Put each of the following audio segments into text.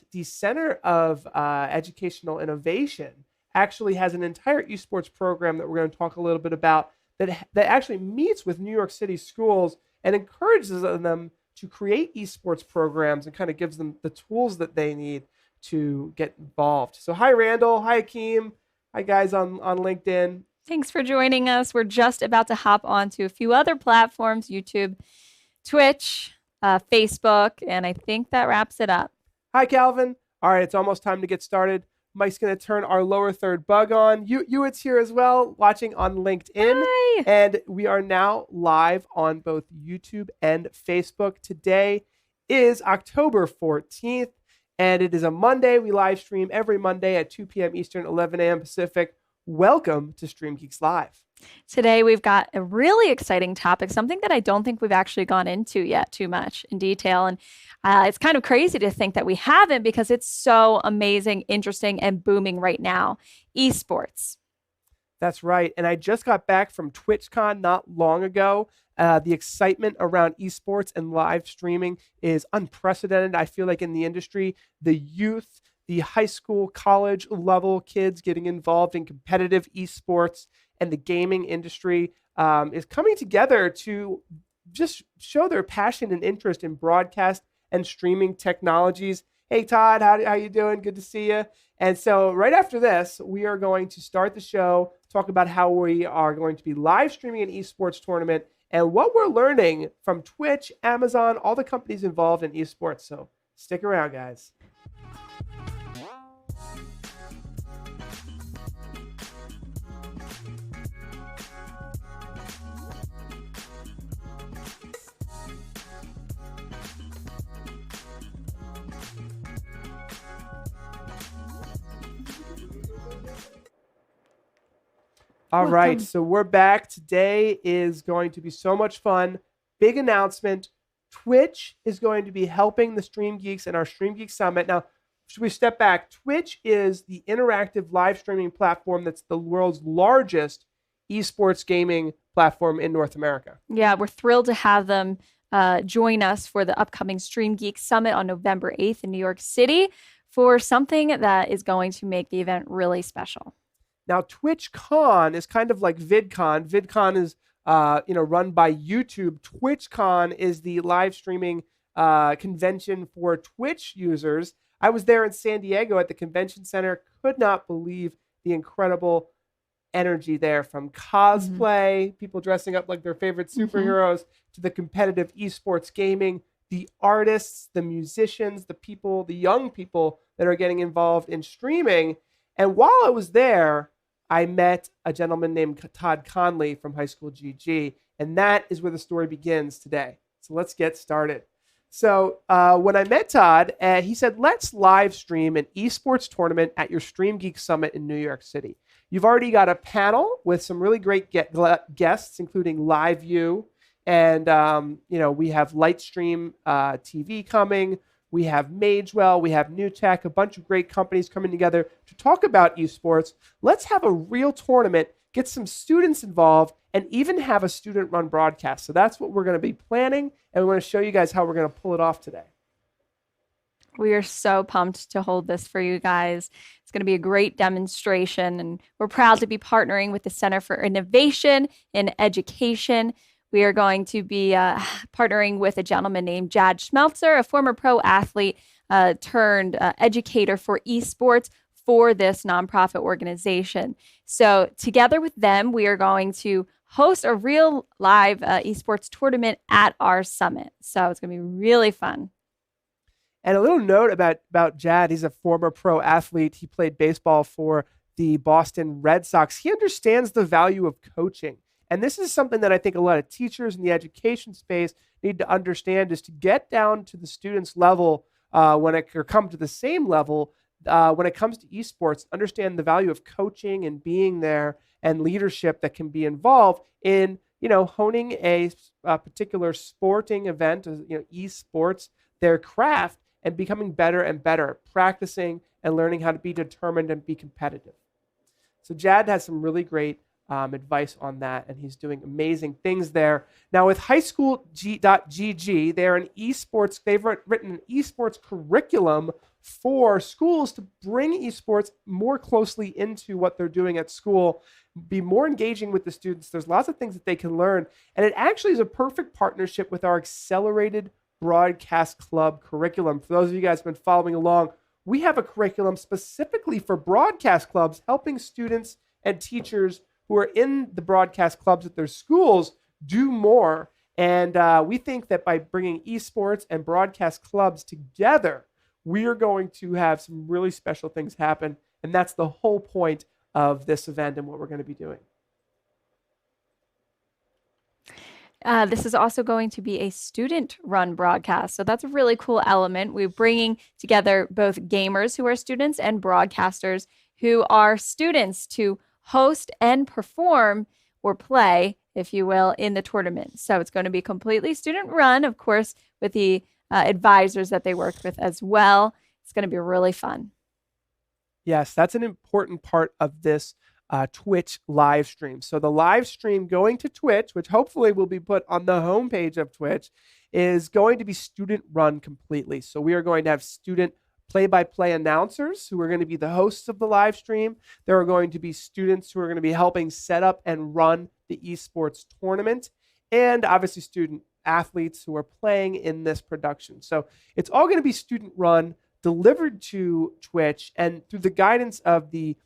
that the Center of Educational Innovation actually has an entire esports program that we're going to talk a little bit about that actually meets with New York City schools and encourages them to create esports programs and kind of gives them the tools that they need to get involved. So hi, Randall. Hi, Akeem. Hi, guys on LinkedIn. Thanks for joining us. We're just about to hop onto a few other platforms, YouTube, Twitch, Facebook, and I think that wraps it up. Hi, Calvin. All right, it's almost time to get started. Mike's going to turn our lower third bug on. It's here as well, watching on LinkedIn. Hi. And we are now live on both YouTube and Facebook. Today is October 14th, and it is a Monday. We live stream every Monday at 2 p.m. Eastern, 11 a.m. Pacific. Welcome to StreamGeeks Live. Today, we've got a really exciting topic, something that I don't think we've actually gone into yet too much in detail. And it's kind of crazy to think that we haven't because it's so amazing, interesting, and booming right now. Esports. That's right. And I just got back from TwitchCon not long ago. The excitement around esports and live streaming is unprecedented. I feel like in the industry, the youth, the high school, college level kids getting involved in competitive esports and the gaming industry is coming together to just show their passion and interest in broadcast and streaming technologies. Hey, Todd, how you doing? Good to see you. And so right after this, we are going to start the show, talk about how we are going to be live streaming an esports tournament and what we're learning from Twitch, Amazon, all the companies involved in esports. So stick around, guys. All right, so we're back. Today is going to be so much fun. Big announcement. Twitch is going to be helping the Stream Geeks in our StreamGeek Summit. Now, should we step back? Twitch is the interactive live streaming platform that's the world's largest esports gaming platform in North America. Yeah, we're thrilled to have them join us for the upcoming StreamGeeks Summit on November 8th in New York City for something that is going to make the event really special. Now, TwitchCon is kind of like VidCon. VidCon is, run by YouTube. TwitchCon is the live streaming convention for Twitch users. I was there in San Diego at the convention center. Could not believe the incredible energy there, from cosplay, people dressing up like their favorite superheroes, to the competitive esports gaming, the artists, the musicians, the people, the young people that are getting involved in streaming. And while I was there, I met a gentleman named Todd Conley from High School GG, and that is where the story begins today. So let's get started. So when I met Todd, he said, let's live stream an esports tournament at your StreamGeek Summit in New York City. You've already got a panel with some really great guests, including LiveView, and we have Lightstream TV coming. We have Magewell, we have New Tech, a bunch of great companies coming together to talk about esports. Let's have a real tournament, get some students involved, and even have a student-run broadcast. So that's what we're going to be planning, and we want to show you guys how we're going to pull it off today. We are so pumped to hold this for you guys. It's going to be a great demonstration, and we're proud to be partnering with the Center for Innovation in Education. We are going to be partnering with a gentleman named Jad Schmeltzer, a former pro athlete turned educator for esports for this nonprofit organization. So together with them, we are going to host a real live esports tournament at our summit. So it's going to be really fun. And a little note about Jad, he's a former pro athlete. He played baseball for the Boston Red Sox. He understands the value of coaching. And this is something that I think a lot of teachers in the education space need to understand, is to get down to the students' level or come to the same level when it comes to esports, understand the value of coaching and being there and leadership that can be involved in, honing a particular sporting event, esports, their craft, and becoming better and better, practicing and learning how to be determined and be competitive. So Jad has some really great advice on that, and he's doing amazing things there. Now with highschool.gg, they're an esports, they've written an esports curriculum for schools to bring esports more closely into what they're doing at school, be more engaging with the students. There's lots of things that they can learn. And it actually is a perfect partnership with our Accelerated Broadcast Club curriculum. For those of you guys who have been following along, we have a curriculum specifically for broadcast clubs, helping students and teachers who are in the broadcast clubs at their schools do more. And we think that by bringing esports and broadcast clubs together, we are going to have some really special things happen. And that's the whole point of this event and what we're going to be doing. This is also going to be a student-run broadcast. So that's a really cool element. We're bringing together both gamers who are students and broadcasters who are students to host and perform or play, if you will, in the tournament. So it's going to be completely student-run, of course, with the advisors that they work with as well. It's going to be really fun. Yes, that's an important part of this Twitch live stream. So the live stream going to Twitch, which hopefully will be put on the homepage of Twitch, is going to be student run completely. So we are going to have student play-by-play announcers who are going to be the hosts of the live stream. There are going to be students who are going to be helping set up and run the esports tournament, and obviously student athletes who are playing in this production. So it's all going to be student run, delivered to Twitch, and through the guidance of the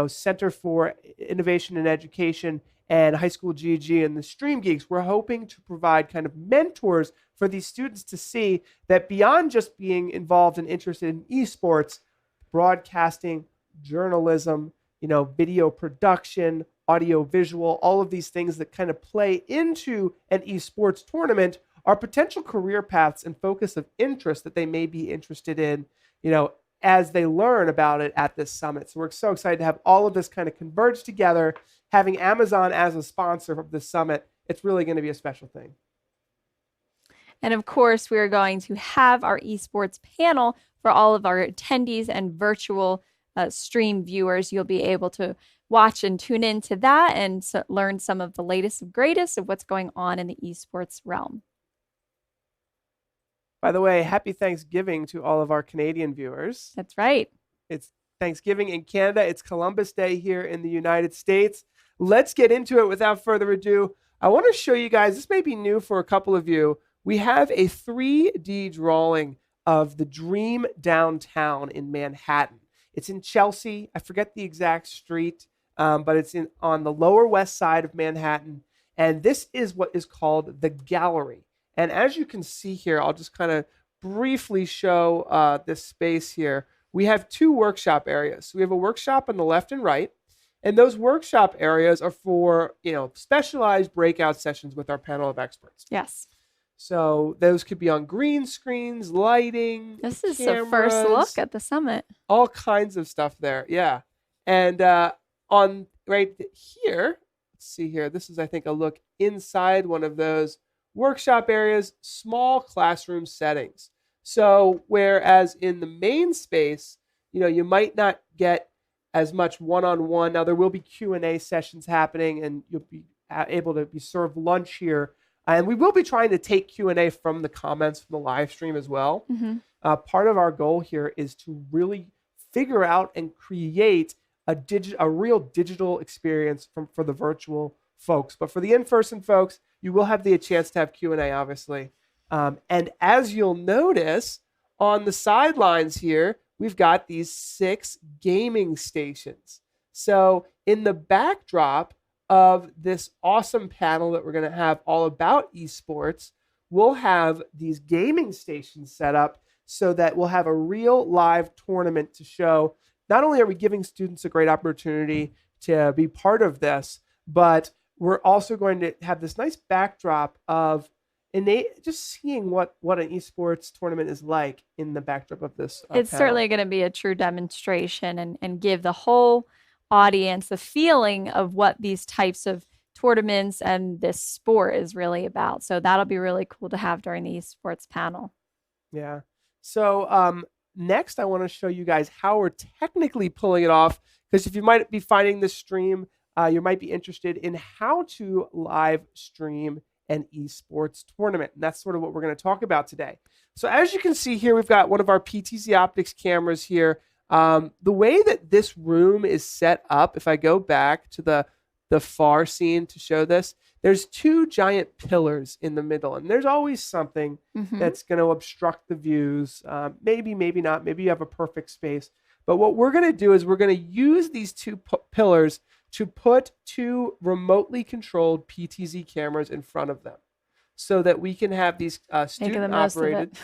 Center for Innovation and Education and High School GG and the StreamGeeks, we're hoping to provide kind of mentors for these students to see that beyond just being involved and interested in esports, broadcasting, journalism, video production, audio visual, all of these things that kind of play into an esports tournament are potential career paths and focus of interest that they may be interested in, as they learn about it at this summit. So we're so excited to have all of this kind of converge together. Having Amazon as a sponsor of this summit, it's really going to be a special thing. And of course, we are going to have our esports panel for all of our attendees and virtual stream viewers. You'll be able to watch and tune into that and learn some of the latest and greatest of what's going on in the esports realm. By the way, happy Thanksgiving to all of our Canadian viewers. That's right. It's Thanksgiving in Canada. It's Columbus Day here in the United States. Let's get into it without further ado. I want to show you guys, this may be new for a couple of you. We have a 3D drawing of the Dream Downtown in Manhattan. It's in Chelsea. I forget the exact street, but it's on the Lower West Side of Manhattan. And this is what is called the Gallery. And as you can see here, I'll just kind of briefly show this space here. We have two workshop areas. So we have a workshop on the left and right. And those workshop areas are for, specialized breakout sessions with our panel of experts. Yes. So those could be on green screens, lighting, This is cameras, the first look at the summit. all kinds of stuff there. Yeah. And on right here, let's see here. This is, I think, a look inside one of those workshop areas, small classroom settings. So whereas in the main space, you might not get as much one-on-one. Now there will be Q&A sessions happening, and you'll be able to be served lunch here. And we will be trying to take Q&A from the comments from the live stream as well. Mm-hmm. Part of our goal here is to really figure out and create a real digital experience for the virtual folks. But for the in-person folks, you will have the chance to have Q&A, obviously. And as you'll notice, on the sidelines here, we've got these 6 gaming stations. So in the backdrop of this awesome panel that we're going to have all about esports, we'll have these gaming stations set up so that we'll have a real live tournament to show. Not only are we giving students a great opportunity to be part of this, but we're also going to have this nice backdrop of just seeing what an esports tournament is like in the backdrop of this It's panel. certainly going to be a true demonstration and give the whole audience the feeling of what these types of tournaments and this sport is really about. So that'll be really cool to have during the esports panel. Yeah. So next, I want to show you guys how we're technically pulling it off, because if you might be finding this stream, you might be interested in how to live stream an esports tournament. And that's sort of what we're going to talk about today. So as you can see here, we've got one of our PTZ Optics cameras here. The way that this room is set up, if I go back to the far scene to show this, there's two giant pillars in the middle, and there's always something that's going to obstruct the views. Maybe not. Maybe you have a perfect space. But what we're going to do is we're going to use these two pillars to put two remotely controlled PTZ cameras in front of them so that we can have these student operated.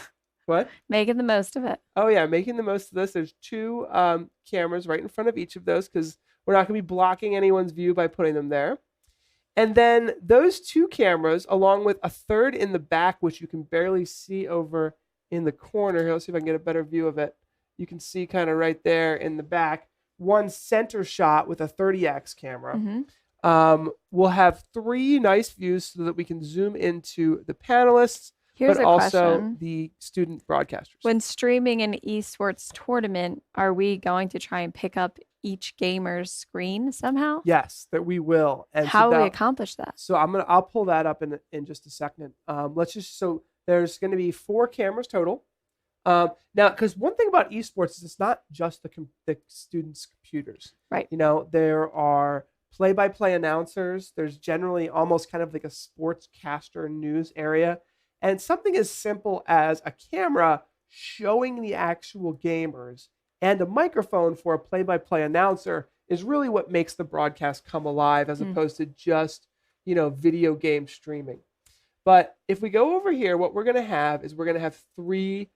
What? Making the most of it. Oh, yeah, making the most of this. There's two cameras right in front of each of those because we're not going to be blocking anyone's view by putting them there. And then those two cameras, along with a third in the back, which you can barely see over in the corner. Here, let's see if I can get a better view of it. You can see kind of right there in the back, one center shot with a 30x camera. We'll have three nice views so that we can zoom into the panelists, but also the student broadcasters. When streaming an esports tournament, are we going to try and pick up each gamer's screen somehow? Yes, that we will. And how will we accomplish that? So I'll pull that up in just a second. So there's going to be 4 cameras total. Now, because one thing about esports is it's not just the students' computers. Right. You know, there are play-by-play announcers. There's generally almost kind of like a sportscaster news area. And something as simple as a camera showing the actual gamers and a microphone for a play-by-play announcer is really what makes the broadcast come alive as opposed to just, video game streaming. But if we go over here, what we're going to have is we're going to have 3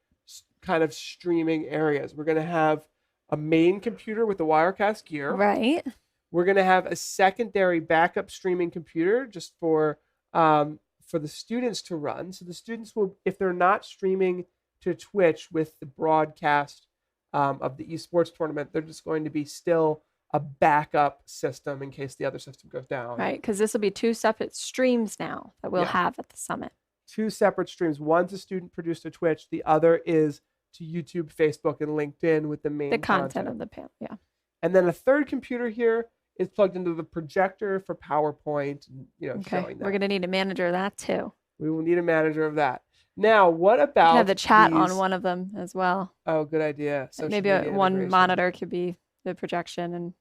kind of streaming areas. We're going to have a main computer with the Wirecast gear. Right. We're going to have a secondary backup streaming computer just for the students to run. So the students will, if they're not streaming to Twitch with the broadcast of the esports tournament, they're just going to be still a backup system in case the other system goes down. Right, because this will be 2 separate streams now that we'll have at the summit. 2 separate streams. One's a student produced to Twitch. The other is to YouTube, Facebook, and LinkedIn with the main content of the panel. Yeah. And then a third computer here is plugged into the projector for PowerPoint. And, showing that. We're going to need a manager of that too. We will need a manager of that. Now, what about have the chat on one of them as well? Oh, good idea. Maybe one monitor could be the projection and.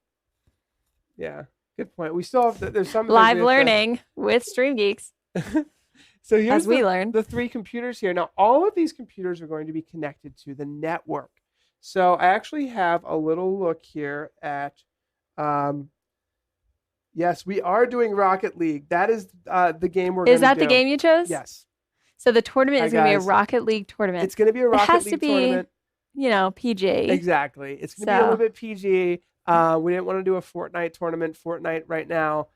Yeah, good point. We still have there's some live learning with StreamGeeks. So here's the 3 computers here. Now, all of these computers are going to be connected to the network. So I actually have a little look here at, yes, we are doing Rocket League. That is the game we're going to do. Is that the game you chose? Yes. So the tournament is going to be a Rocket League tournament. It's going to be a Rocket League tournament. It has to be, PG. Exactly. It's going to be a little bit PG. We didn't want to do a Fortnite tournament. Fortnite right now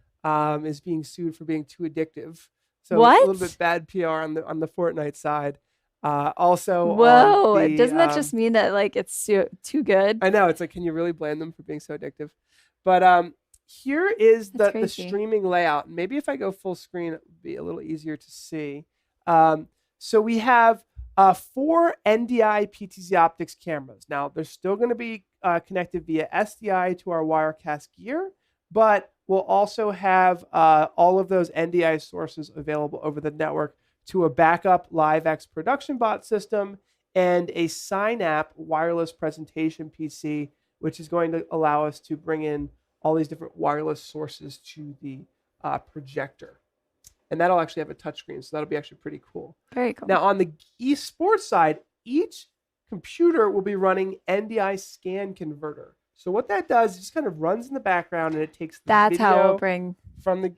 is being sued for being too addictive. So what? A little bit bad PR on the Fortnite side. Also, whoa! Doesn't that just mean that it's too good? I know. It's like, can you really blame them for being so addictive? But here is the streaming layout. Maybe if I go full screen, it would be a little easier to see. So we have 4 NDI PTZ Optics cameras. Now, they're still going to be connected via SDI to our Wirecast gear, but we'll also have all of those NDI sources available over the network to a backup LiveX production bot system and a Synap wireless presentation PC, which is going to allow us to bring in all these different wireless sources to the projector. And that'll actually have a touchscreen, so that'll be actually pretty cool. Very cool. Now, on the esports side, each computer will be running NDI scan converter. So what that does is just kind of runs in the background, and it takes the video how we'll bring from the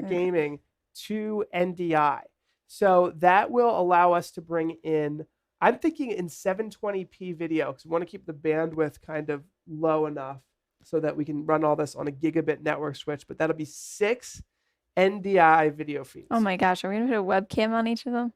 gaming to NDI. So that will allow us to bring in, I'm thinking in 720p video, because we want to keep the bandwidth kind of low enough so that we can run all this on a gigabit network switch. But that'll be 6 NDI video feeds. Oh my gosh, are we going to put a webcam on each of them?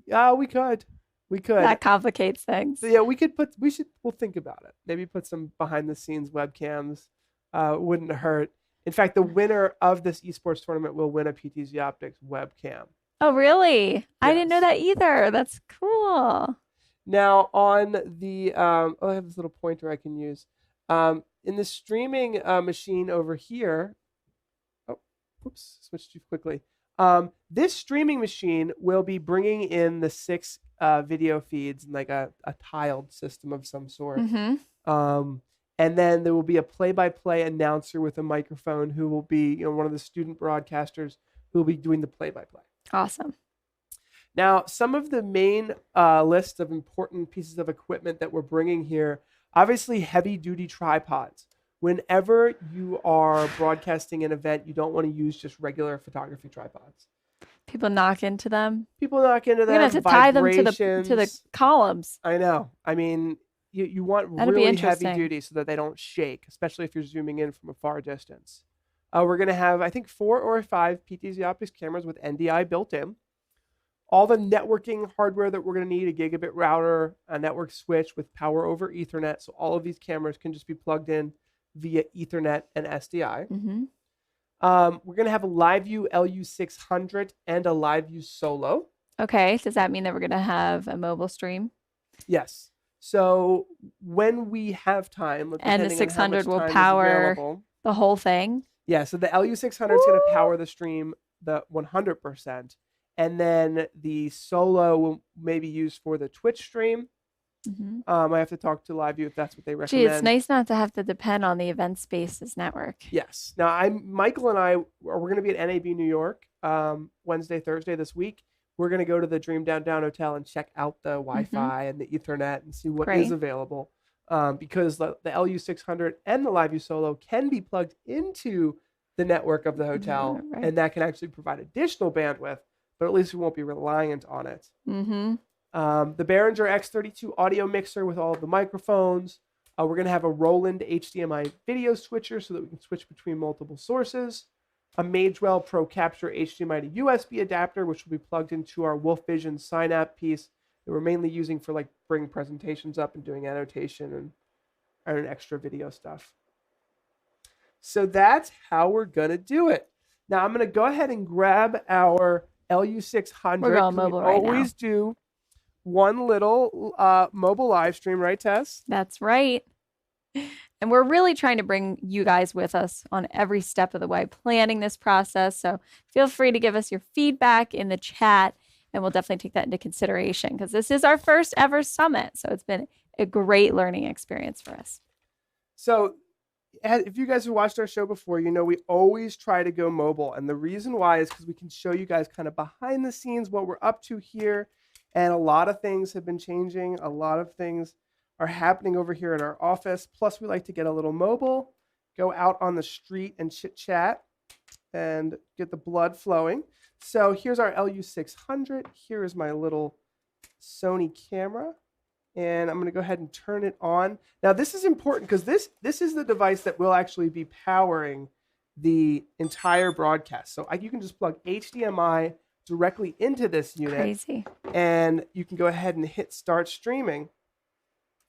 We could. That complicates things. So yeah, we'll think about it. Maybe put some behind the scenes webcams. Wouldn't hurt. In fact, the winner of this esports tournament will win a PTZ Optics webcam. Oh, really? Yes. I didn't know that either. That's cool. Now on the, I have this little pointer I can use. In the streaming machine over here, oops, switched too quickly. This streaming machine will be bringing in the 6 video feeds in like a tiled system of some sort. And then there will be a play-by-play announcer with a microphone who will be, one of the student broadcasters who will be doing the play-by-play. Awesome. Now, some of the main list of important pieces of equipment that we're bringing here, obviously heavy-duty tripods. Whenever you are broadcasting an event, you don't want to use just regular photography tripods. People knock into them. People knock into them. You're gonna have to tie them to the columns. I know. I mean, you want That'd be really interesting. heavy duty so that they don't shake, especially if you're zooming in from a far distance. We're going to have, I think, 4 or 5 PTZ optics cameras with NDI built in. All the networking hardware that we're going to need, a gigabit router, a network switch with power over Ethernet. So all of these cameras can just be plugged in via Ethernet and SDI. We're going to have a LiveView LU600 and a LiveView Solo. Okay. Does that mean that we're going to have a mobile stream? Yes. So when we have time, and the 600 will power the whole thing. Yeah. So the LU600 is going to power the stream the 100%, and then the Solo will maybe use for the Twitch stream. I have to talk to LiveView if that's what they recommend. Gee, it's nice not to have to depend on the Event Spaces network. Yes. Now, Michael and I, we're going to be at NAB New York Wednesday, Thursday this week. We're going to go to the Dream Downtown Hotel and check out the Wi-Fi and the Ethernet and see what is available. Because the LU600 and the LiveView Solo can be plugged into the network of the hotel, and that can actually provide additional bandwidth, but at least we won't be reliant on it. The Behringer X32 audio mixer with all of the microphones. We're going to have a Roland HDMI video switcher so that we can switch between multiple sources. A Magewell Pro Capture HDMI to USB adapter, which will be plugged into our Wolf Vision sign-app piece that we're mainly using for like bringing presentations up and doing annotation and extra video stuff. So that's how we're going to do it. Now I'm going to go ahead and grab our LU600. We're going mobile right now. Always do one little mobile live stream, right, Tess? That's right. And we're really trying to bring you guys with us on every step of the way, planning this process. So feel free to give us your feedback in the chat, and we'll definitely take that into consideration because this is our first ever summit. So it's been a great learning experience for us. So if you guys have watched our show before, you know we always try to go mobile. And the reason why is because we can show you guys kind of behind the scenes what we're up to here. And a lot of things have been changing. A lot of things are happening over here in our office. Plus, we like to get a little mobile, go out on the street and chit chat and get the blood flowing. So here's our LU600. Here is my little Sony camera. And I'm going to go ahead and turn it on. Now, this is important because this is the device that will actually be powering the entire broadcast. So you can just plug HDMI directly into this unit. Crazy. And you can go ahead and hit start streaming.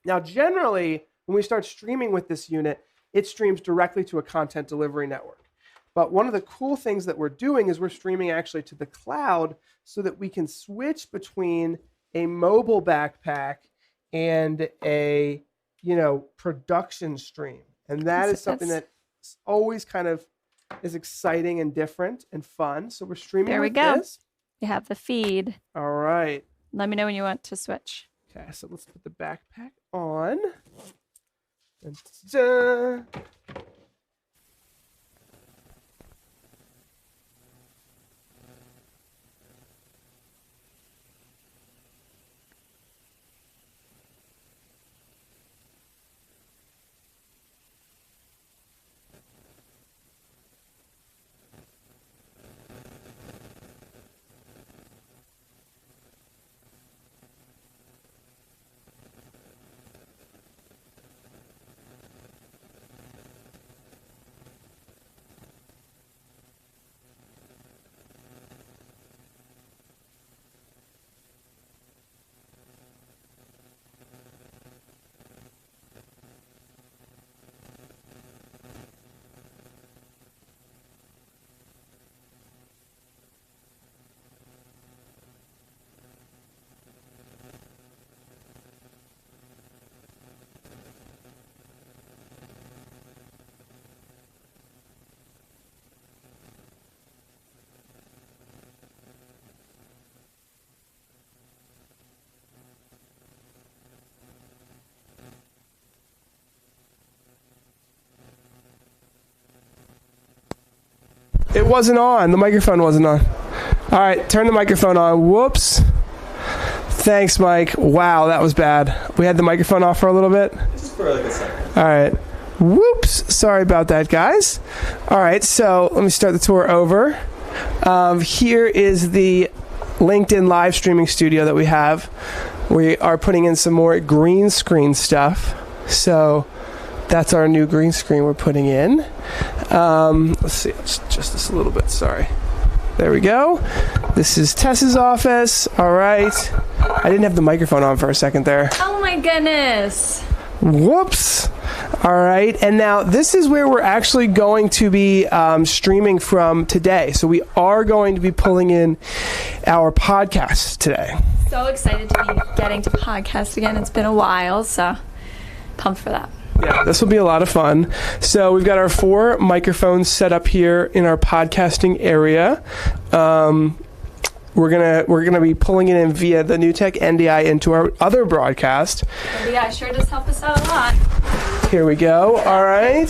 Now, generally, when we start streaming with this unit, it streams directly to a content delivery network. But one of the cool things that we're doing is we're streaming actually to the cloud so that we can switch between a mobile backpack and a, production stream. And that is something that always kind of is exciting and different and fun. So we're streaming there we with go. this. You have the feed. All right. Let me know when you want to switch. Okay, so let's put the backpack on. Dun-dun. It wasn't on. The microphone wasn't on. All right, turn the microphone on. Whoops. Thanks, Mike. Wow, that was bad. We had the microphone off for a little bit. Just for like a second. All right. Whoops. Sorry about that, guys. All right, so let me start the tour over. Here is the LinkedIn live streaming studio that we have. We are putting in some more green screen stuff. So that's our new green screen we're putting in. Let's see, let's adjust this a little bit. Sorry. There we go. This is Tess's office. All right. I didn't have the microphone on for a second there. Oh my goodness. Whoops. All right. And now this is where we're actually going to be streaming from today. So we are going to be pulling in our podcast today. So excited to be getting to podcast again. It's been a while, so pumped for that. Yeah, this will be a lot of fun. So we've got our 4 microphones set up here in our podcasting area. We're gonna be pulling it in via the NewTek NDI into our other broadcast. NDI sure does help us out a lot. Here we go. All right.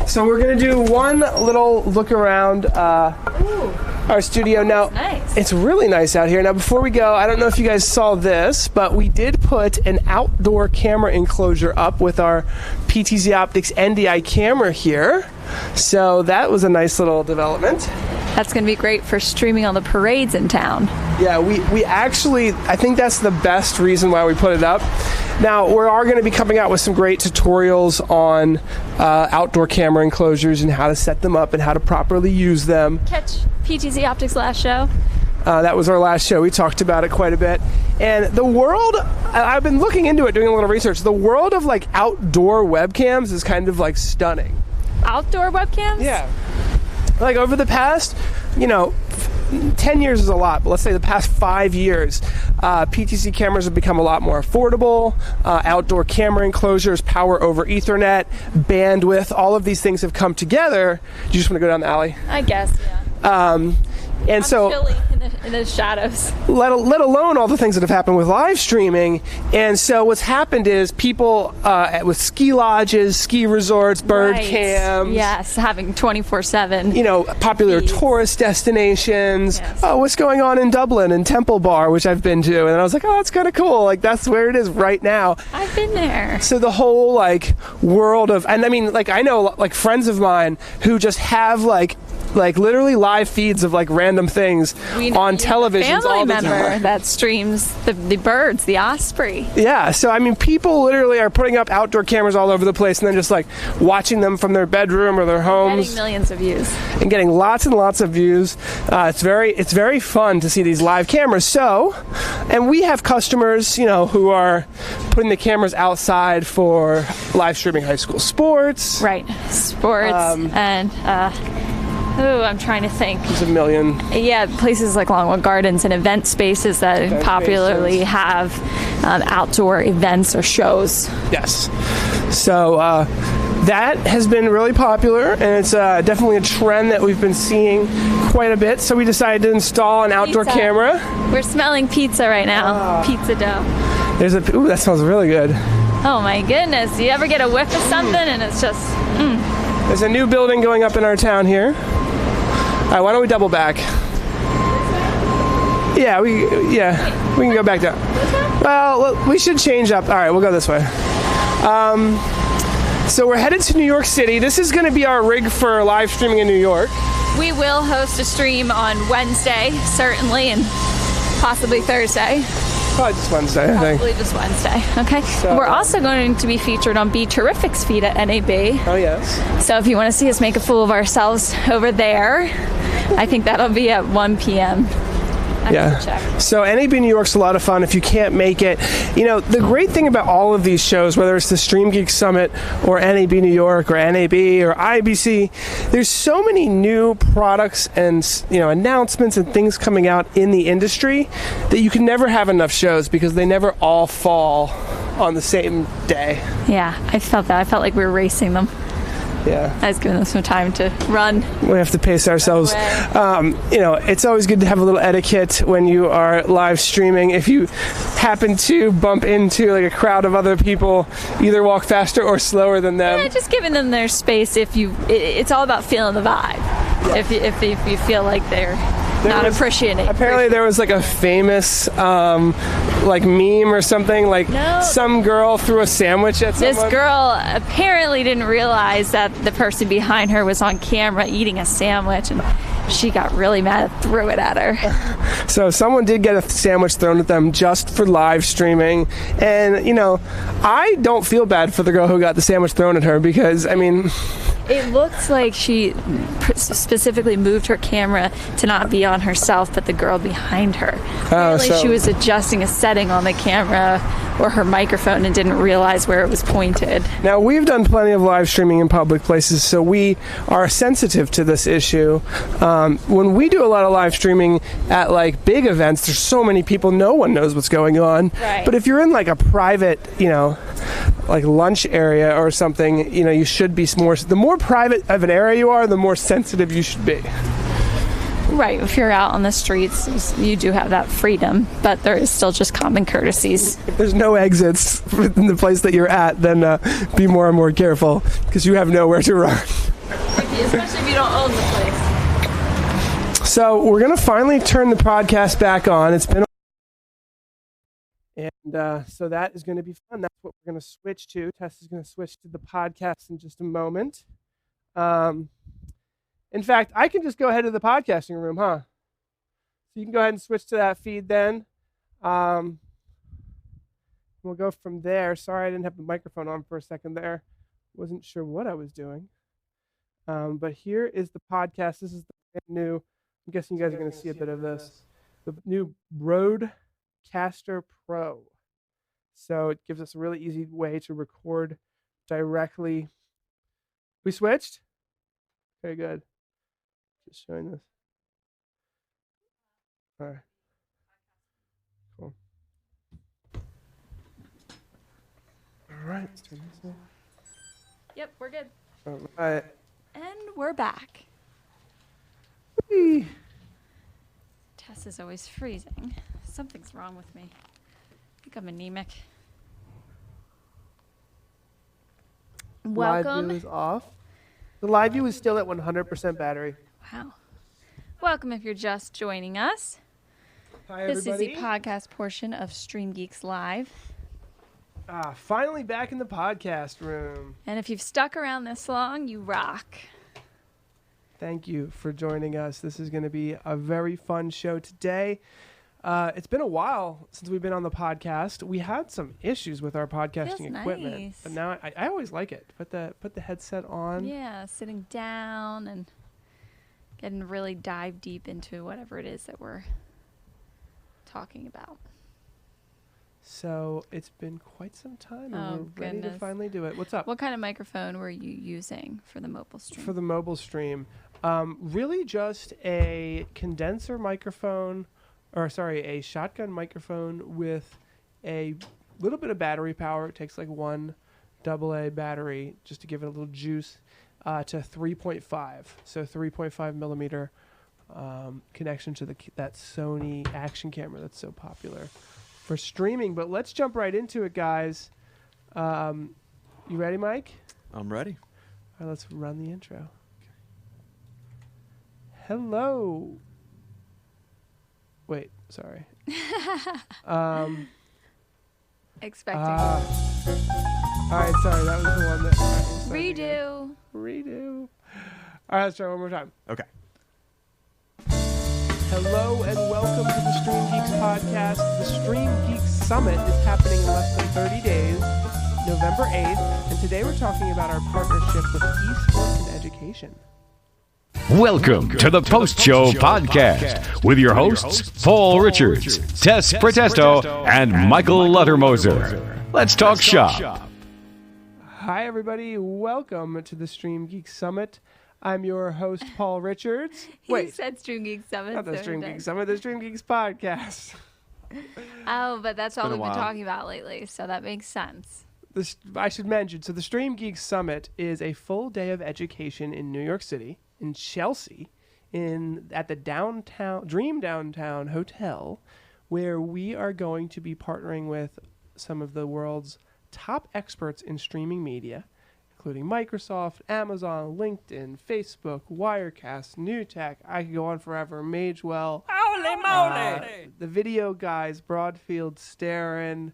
So we're gonna do one little look around our studio now. Nice. It's really nice out here. Now, before we go, I don't know if you guys saw this, but we did put an outdoor camera enclosure up with our PTZ Optics NDI camera here. So that was a nice little development. That's going to be great for streaming on the parades in town. Yeah, we actually, I think that's the best reason why we put it up. Now, we are going to be coming out with some great tutorials on outdoor camera enclosures and how to set them up and how to properly use them. Catch PTZ Optics last show. That was our last show. We talked about it quite a bit. And the world, I've been looking into it, doing a little research. The world of like outdoor webcams is kind of like stunning. Outdoor webcams? Yeah. Like over the past, 10 years is a lot, but let's say the past 5 years, PTZ cameras have become a lot more affordable. Outdoor camera enclosures, power over Ethernet, bandwidth, all of these things have come together. Do you just want to go down the alley? I guess, yeah. And so, chilly in the shadows. let alone all the things that have happened with live streaming. And so what's happened is people with ski lodges, ski resorts, bird cams. Yes, having 24/7. Popular feeds. tourist destinations. Yes. Oh, what's going on in Dublin and Temple Bar, which I've been to. And I was like, oh, that's kind of cool. Like, that's where it is right now. I've been there. So the whole, world of... And, I know, friends of mine who just have, literally live feeds of random things on television all the time. Family member that streams the birds, the osprey. Yeah, so people literally are putting up outdoor cameras all over the place and then just watching them from their bedroom or their homes. Getting millions of views. And getting lots and lots of views. It's very fun to see these live cameras. So, and we have customers, who are putting the cameras outside for live streaming high school sports. Right, sports and I'm trying to think. There's a million. Yeah, places like Longwood Gardens and event spaces that popularly have outdoor events or shows. Yes. So that has been really popular, and it's definitely a trend that we've been seeing quite a bit. So we decided to install an outdoor camera. We're smelling pizza right now. Pizza dough. Ooh, that smells really good. Oh my goodness. You ever get a whiff of something and it's just, There's a new building going up in our town here. All right, why don't we double back? Yeah, we can go back down. Well, we should change up. All right, we'll go this way. So we're headed to New York City. This is going to be our rig for live streaming in New York. We will host a stream on Wednesday, certainly, and possibly Thursday. Probably just Wednesday, I think. Probably just Wednesday. Okay. So, we're also going to be featured on Be Terrific's feed at NAB. Oh, yes. So if you want to see us make a fool of ourselves over there, I think that'll be at 1 p.m. Yeah. So NAB New York's a lot of fun if you can't make it. The great thing about all of these shows, whether it's the StreamGeeks Summit or NAB New York or NAB or IBC, there's so many new products and announcements and things coming out in the industry that you can never have enough shows because they never all fall on the same day. Yeah, I felt that. I felt like we were racing them. Yeah. I was giving them some time to run. We have to pace ourselves. It's always good to have a little etiquette when you are live streaming. If you happen to bump into a crowd of other people, either walk faster or slower than them. Yeah, just giving them their space. It's all about feeling the vibe. if you feel like they're not appreciating. Apparently there was like a famous like meme or something, like some girl threw a sandwich at someone. This girl apparently didn't realize that the person behind her was on camera eating a sandwich, and she got really mad and threw it at her. So someone did get a sandwich thrown at them just for live streaming. And, you know, I don't feel bad for the girl who got the sandwich thrown at her because, I mean... It looks like she specifically moved her camera to not be on herself, but the girl behind her. Apparently she was adjusting a setting on the camera or her microphone and didn't realize where it was pointed. Now, we've done plenty of live streaming in public places, so we are sensitive to this issue. When we do a lot of live streaming at like big events, there's so many people, no one knows what's going on. Right. But if you're in like a private, you know, like lunch area or something, you know, you should be more, the more private of an area you are, the more sensitive you should be. Right, if you're out on the streets, you do have that freedom, but there is still just common courtesies. If there's no exits in the place that you're at, then be more and more careful, because you have nowhere to run. Especially if you don't own the place. So we're going to finally turn the podcast back on. It's been And so that is going to be fun. That's what we're going to switch to. Tess is going to switch to the podcast in just a moment. In fact, I can just go ahead to the podcasting room, huh? So you can go ahead and switch to that feed then. We'll go from there. Sorry, I didn't have the microphone on for a second there. Wasn't sure what I was doing. But here is the podcast. This is the brand new, I'm guessing you guys are going to see a bit of this. The new Rodecaster Pro. So it gives us a really easy way to record directly. We switched? Okay, good. Just showing this. All right. Cool. All right. Let's turn this on. Yep, we're good. All right. And we're back. Whee. Tess is always freezing. Something's wrong with me. I think I'm anemic. Welcome. Live view is off. The live view is still at 100% battery. Wow. Welcome if you're just joining us. Hi, This everybody. is the podcast portion of StreamGeeks Live. Finally back in the podcast room. And if you've stuck around this long, you rock. Thank you for joining us. This is going to be a very fun show today. It's been a while since we've been on the podcast. We had some issues with our podcasting equipment, nice. but now I always like it. Put the headset on. Yeah, sitting down and getting really dive deep into whatever it is that we're talking about. So it's been quite some time, and we're ready to goodness. finally do it. What's up? What kind of microphone were you using for the mobile stream? For the mobile stream, really just a condenser microphone, a shotgun microphone with a little bit of battery power. It takes like one AA battery just to give it a little juice to 3.5. So 3.5 millimeter connection to that Sony action camera that's so popular for streaming. But let's jump right into it, guys. You ready, Mike? I'm ready. All right, let's run the intro. Okay. Hello. Wait, sorry. Expecting. All right, sorry, that was the one that... Redo. Redo. All right, let's try one more time. Okay. Hello and welcome to the StreamGeeks podcast. The StreamGeeks Summit is happening in less than 30 days, November 8th, and today we're talking about our partnership with Esports and Education. Welcome to the Post-Show Podcast with your hosts, Paul Richards, Tess Protesto, and Michael Luttermoser. Let's talk shop. Hi, everybody. Welcome to the StreamGeeks Summit. I'm your host, Paul Richards. He said StreamGeeks Summit. Not the StreamGeeks Summit, the StreamGeeks Podcast. Oh, but that's all been a we've been while. talking about lately, so that makes sense. I should mention, so the StreamGeeks Summit is a full day of education in New York City, in Chelsea, at the Dream Downtown Hotel, where we are going to be partnering with some of the world's top experts in streaming media, including Microsoft, Amazon, LinkedIn, Facebook, Wirecast, NewTek. I could go on forever. Magewell. Holy moly! The video guys, Broadfield, Starin.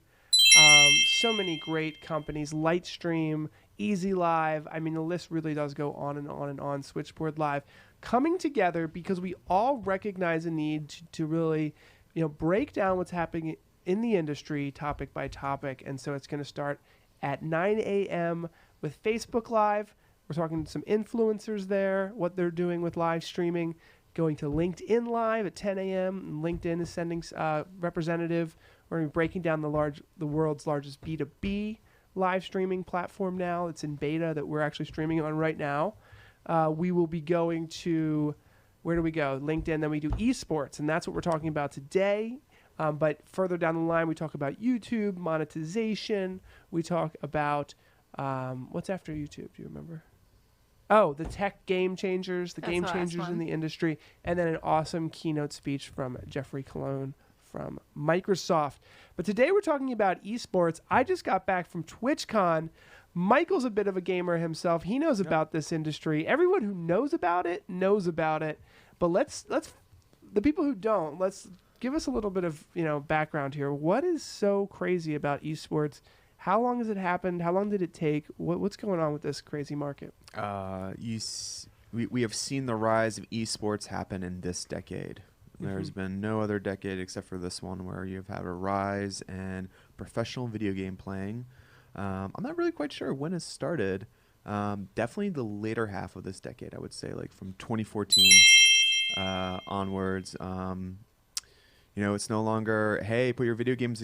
So many great companies. Lightstream, Easy Live. I mean, the list really does go on and on and on. Switchboard Live. Coming together because we all recognize a need to really, break down what's happening in the industry topic by topic. And so it's going to start at 9 a.m. with Facebook Live. We're talking to some influencers there, what they're doing with live streaming. Going to LinkedIn Live at 10 a.m. LinkedIn is sending representative. We're going to be breaking down the world's largest B2B live streaming platform now. It's in beta that we're actually streaming on right now. We will be going to, where do we go? LinkedIn, then we do esports, and that's what we're talking about today. But further down the line, we talk about YouTube, monetization. We talk about, what's after YouTube? Do you remember? Oh, the tech game changers, game changers in the industry. And then an awesome keynote speech from Jeffrey Colon from Microsoft. But today we're talking about esports. I just got back from TwitchCon. Michael's a bit of a gamer himself. He knows about this industry. Everyone who knows about it knows about it. But let's the people who don't, let's give us a little bit of background here. What is so crazy about esports? How long has it happened? How long did it take? What's going on with this crazy market? We have seen the rise of esports happen in this decade. There's been no other decade except for this one where you've had a rise in professional video game playing. I'm not really quite sure when it started. Definitely the later half of this decade, I would say, like from 2014 onwards. It's no longer, hey, put your video games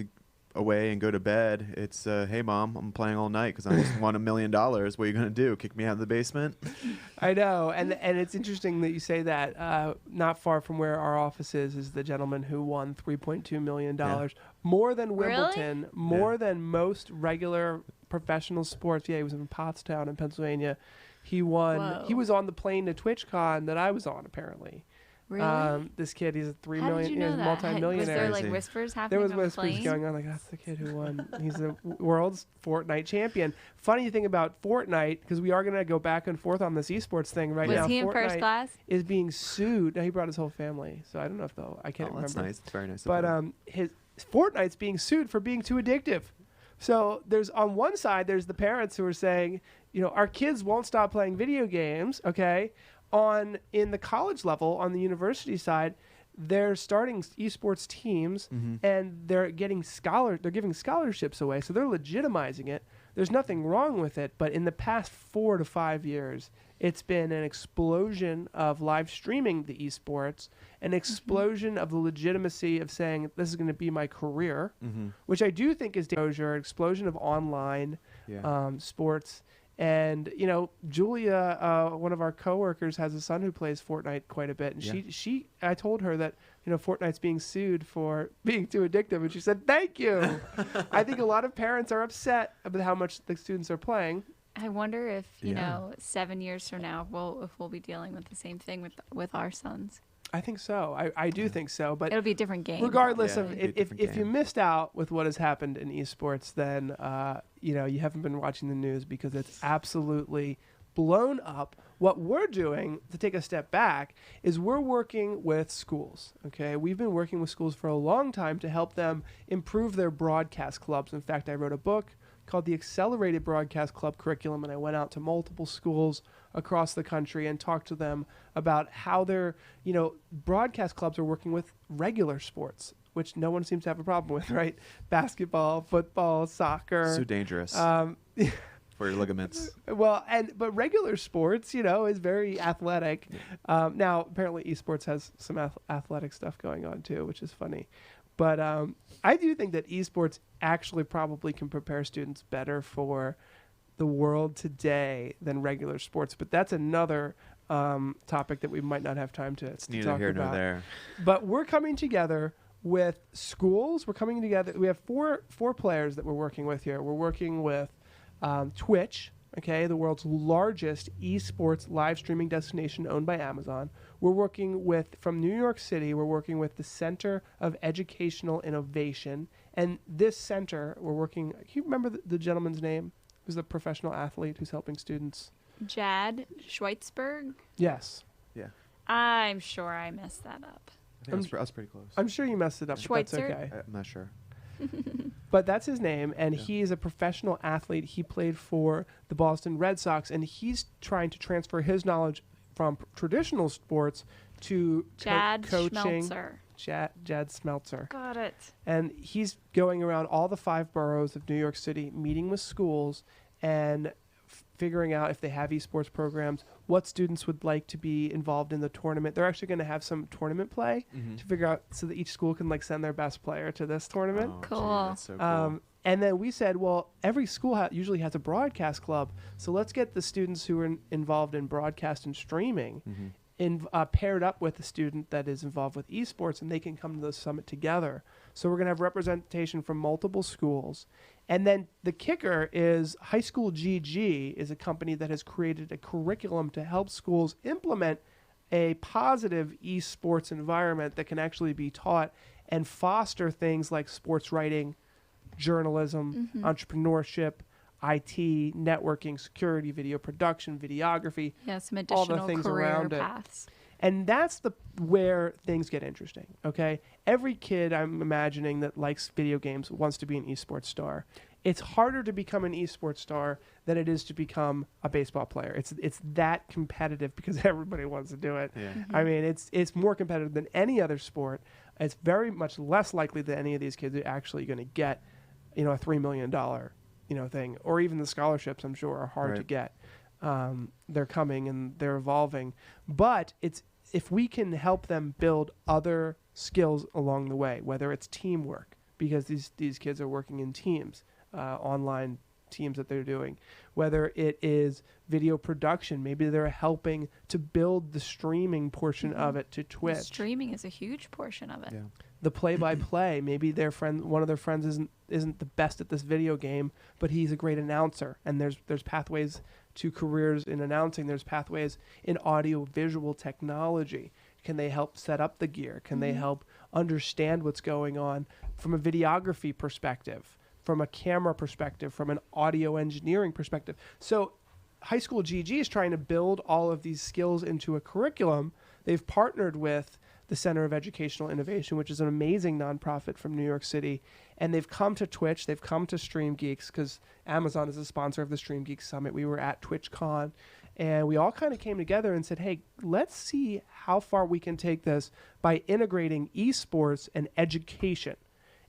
away and go to bed. It's, hey, Mom, I'm playing all night because I just won $1 million. What are you going to do? Kick me out of the basement? I know. And it's interesting that you say that. Not far from where our office is the gentleman who won $3.2 million. Yeah. More than Wimbledon, more than most regular professional sports. Yeah, he was in Pottstown in Pennsylvania. He won. Whoa. He was on the plane to TwitchCon that I was on, apparently. Really? This kid, he's a $3 How million, did you know he's a that? multi-millionaire. Was there like whispers happening? There was on the whispers plane? going on, like, that's the kid who won. He's the world's Fortnite champion. Funny thing about Fortnite, because we are going to go back and forth on this esports thing right now. Was he in first class? Is being sued. Now, he brought his whole family, so I don't know if I can't remember. That's nice. It's very nice. But Fortnite's being sued for being too addictive. So there's on one side, there's the parents who are saying, our kids won't stop playing video games, okay? In the college level, on the university side, they're starting esports teams and they're giving scholarships away, so they're legitimizing it. There's nothing wrong with it, but in the past 4 to 5 years, it's been an explosion of live streaming the esports, an explosion of the legitimacy of saying this is going to be my career, which I do think is an explosion of online sports. And Julia, one of our coworkers, has a son who plays Fortnite quite a bit, and I told her that Fortnite's being sued for being too addictive, and she said, "Thank you." I think a lot of parents are upset about how much the students are playing. I wonder if 7 years from now we'll be dealing with the same thing with our sons. I think so. I do think so. But it'll be a different game. Regardless of if you missed out with what has happened in esports, then you haven't been watching the news because it's absolutely blown up. What we're doing, to take a step back, is we're working with schools. Okay, we've been working with schools for a long time to help them improve their broadcast clubs. In fact, I wrote a book called the Accelerated Broadcast Club Curriculum, and I went out to multiple schools across the country and talked to them about how their broadcast clubs are working with regular sports, which no one seems to have a problem with, right? Basketball, football, soccer. So dangerous for your ligaments. Well, but regular sports, is very athletic. Now, apparently esports has some athletic stuff going on too, which is funny. But I do think that esports actually probably can prepare students better for the world today than regular sports. But that's another topic that we might not have time to talk about. Neither here nor there. But we're coming together with schools. We're coming together. We have four players that we're working with here. We're working with Twitch, okay, the world's largest esports live streaming destination owned by Amazon. We're working with, from New York City, we're working with the Center of Educational Innovation. And this center, we're working, can you remember the gentleman's name? who's a professional athlete who's helping students? Jad Schweitzberg. Yes. Yeah. I'm sure I messed that up. I think that's pretty close. I'm sure you messed it up, but that's Schweitzer? okay. I'm not sure. But that's his name, and Yeah. he is a professional athlete. He played for the Boston Red Sox, and he's trying to transfer his knowledge from traditional sports to Jad coaching. Schmelzer. Jad Smeltzer. Got it. And he's going around all the 5 boroughs of New York City, meeting with schools and figuring out if they have esports programs, what students would like to be involved in the tournament. They're actually going to have some tournament play to figure out so that each school can like send their best player to this tournament. Oh, Cool. Gee, that's so cool. And then we said, well, every school usually has a broadcast club, so let's get the students who are involved in broadcast and streaming paired up with a student that is involved with esports, and they can come to the summit together. So we're going to have representation from multiple schools. And then the kicker is High School GG is a company that has created a curriculum to help schools implement a positive esports environment that can actually be taught and foster things like sports writing, journalism, entrepreneurship, IT, networking, security, video production, videography, Yeah, some all the additional things career around it. paths. And that's where things get interesting, okay? Every kid, I'm imagining, that likes video games wants to be an esports star. It's harder to become an esports star than it is to become a baseball player. It's that competitive because everybody wants to do it. Yeah. I mean, it's more competitive than any other sport. It's very much less likely that any of these kids are actually going to get, a $3 million, thing, or even the scholarships. I'm sure are hard to Right. get. They're coming and they're evolving, but if we can help them build other skills along the way, whether it's teamwork, because these kids are working in teams, online teams that they're doing, whether it is video production, maybe they're helping to build the streaming portion of it to Twitch. Streaming is a huge portion of it. Yeah. The play-by-play, maybe one of their friends isn't the best at this video game, but he's a great announcer, and there's pathways to careers in announcing. There's pathways in audio-visual technology. Can they help set up the gear? Can they help understand what's going on from a videography perspective, from a camera perspective, from an audio engineering perspective? So High School GG is trying to build all of these skills into a curriculum. They've partnered with the Center of Educational Innovation, which is an amazing nonprofit from New York City. And they've come to Twitch. They've come to StreamGeeks because Amazon is a sponsor of the StreamGeeks Summit. We were at TwitchCon, and we all kind of came together and said, hey, let's see how far we can take this by integrating esports and education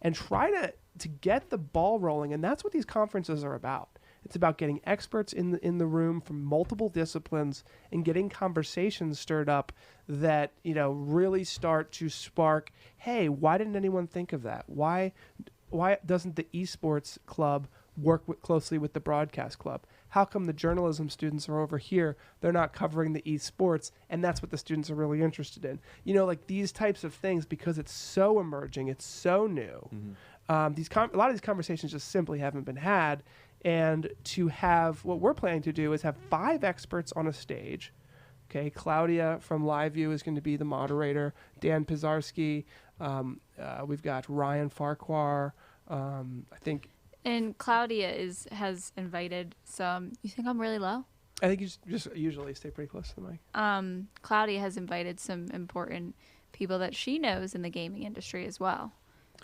and try to get the ball rolling. And that's what these conferences are about. It's about getting experts in the room from multiple disciplines and getting conversations stirred up that, really start to spark, hey, why didn't anyone think of that? Why doesn't the esports club work closely with the broadcast club? How come the journalism students are over here? They're not covering the esports, and that's what the students are really interested in. Like these types of things, because it's so emerging, it's so new. A lot of these conversations just simply haven't been had. And to have, what we're planning to do is have 5 experts on a stage. Okay, Claudia from LiveView is going to be the moderator. Dan Pizarski. We've got Ryan Farquhar. I think. And Claudia has invited some. You think I'm really low? I think you just usually stay pretty close to the mic. Claudia has invited some important people that she knows in the gaming industry as well.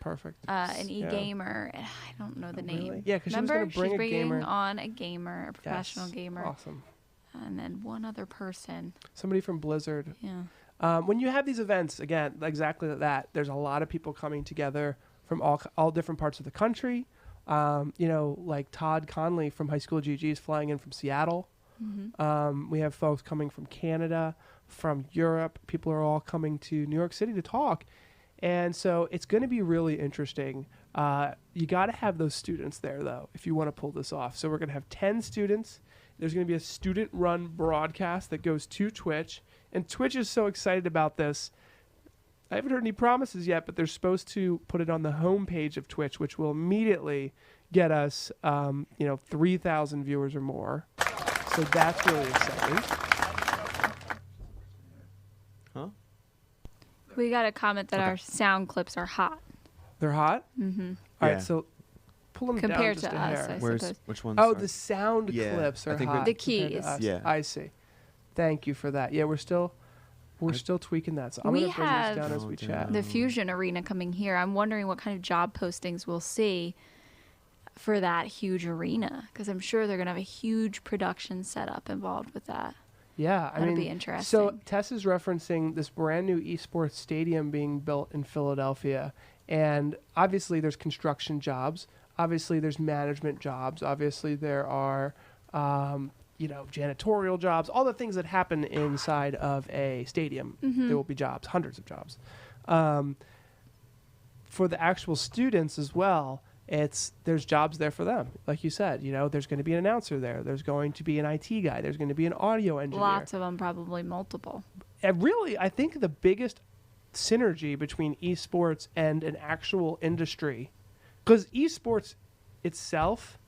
Perfect. An e-gamer. I don't know the name. Really? Yeah, because she was Remember, going to bring she's a bringing gamer. on a gamer, a professional Yes. gamer, Awesome. and then one other person. Somebody from Blizzard. Yeah. When you have these events, again, exactly that, there's a lot of people coming together from all different parts of the country. Like Todd Conley from High School GG is flying in from Seattle. We have folks coming from Canada, from Europe. People are all coming to New York City to talk. And so it's going to be really interesting. You got to have those students there, though, if you want to pull this off. So we're going to have 10 students. There's going to be a student-run broadcast that goes to Twitch. And Twitch is so excited about this. I haven't heard any promises yet, but they're supposed to put it on the homepage of Twitch, which will immediately get us, 3,000 viewers or more. So that's really exciting. Huh? We got a comment that our sound clips are hot. They're hot? Mm-hmm. All Yeah. right, so pulling it down Compared just to a us, hair. I Where's suppose. which one? Oh, the sound Yeah, clips I are think hot. The compared to keys. us. Yeah. I see. Thank you for that. Yeah, we're still tweaking that. So I'm We gonna bring this have down as we chat. the Fusion Arena coming here. I'm wondering what kind of job postings we'll see for that huge arena, because I'm sure they're going to have a huge production setup involved with that. Yeah, I That'll mean, be interesting. So Tess is referencing this brand new esports stadium being built in Philadelphia, and obviously there's construction jobs. Obviously there's management jobs. Obviously there are, janitorial jobs. All the things that happen inside of a stadium. There will be jobs, hundreds of jobs. For the actual students as well, there's jobs there for them. Like you said, there's going to be an announcer there. There's going to be an IT guy. There's going to be an audio engineer. Lots of them, probably multiple. And really, I think the biggest synergy between esports and an actual industry, because esports itself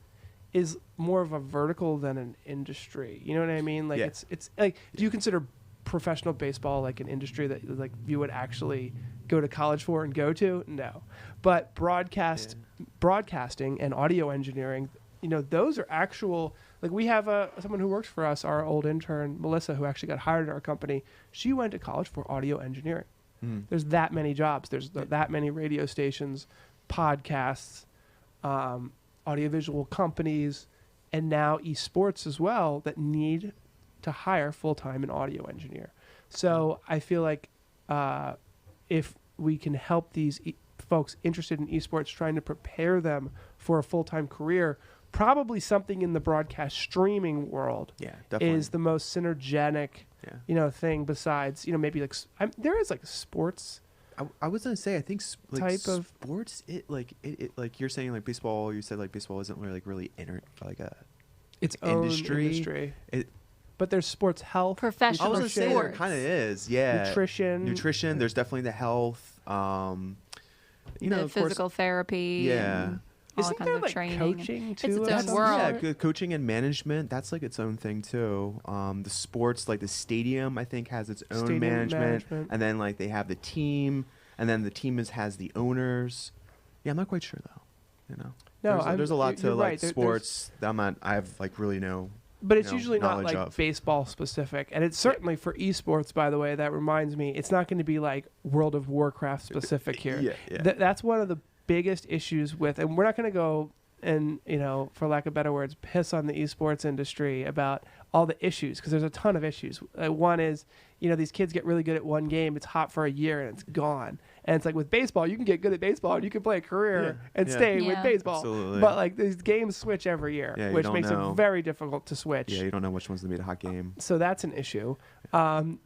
is more of a vertical than an industry. You know what I mean? Like Yeah. it's like, do you consider professional baseball like an industry that like you would actually go to college for and go to? No. But broadcasting and audio engineering, those are actual, like we have someone who works for us, our old intern, Melissa, who actually got hired at our company. She went to college for audio engineering. There's that many jobs. There's that many radio stations, podcasts, audiovisual companies, and now esports as well that need to hire full-time an audio engineer. So I feel like if we can help these folks interested in esports, trying to prepare them for a full-time career, probably something in the broadcast streaming world definitely is the most synergetic thing, besides maybe like there is like sports. I was gonna say, I think like type of sports, it like you're saying, like baseball. You said like baseball isn't really like a its industry. own industry. It, But there's sports health, Professional I was gonna say there sports. kind of is, yeah. nutrition. There's definitely the health. The of physical course, therapy. yeah. And all Isn't kinds there of like training. coaching It's too? its of own some world. sort? Yeah, coaching and management, that's like its own thing too. The sports, like the stadium, I think has its own Stadium management, management. and then like they have the team, and then the team has the owners. Yeah, I'm not quite sure though. No, there's a lot you're to right. like There's- sports. I have like really no. But it's you know, usually not knowledge like of. baseball specific, and it's certainly for esports. By the way, that reminds me, it's not going to be like World of Warcraft specific here. Yeah. That's one of the biggest issues with, and we're not going to go and for lack of better words, piss on the esports industry about all the issues, because there's a ton of issues. One is, these kids get really good at one game, it's hot for a year and it's gone. And it's like with baseball, you can get good at baseball and you can play a career and stay with Yeah. baseball. Absolutely. But like these games switch every year, Yeah, you which don't makes know. it very difficult to switch. Yeah, you don't know which one's gonna be the hot game. So that's an issue.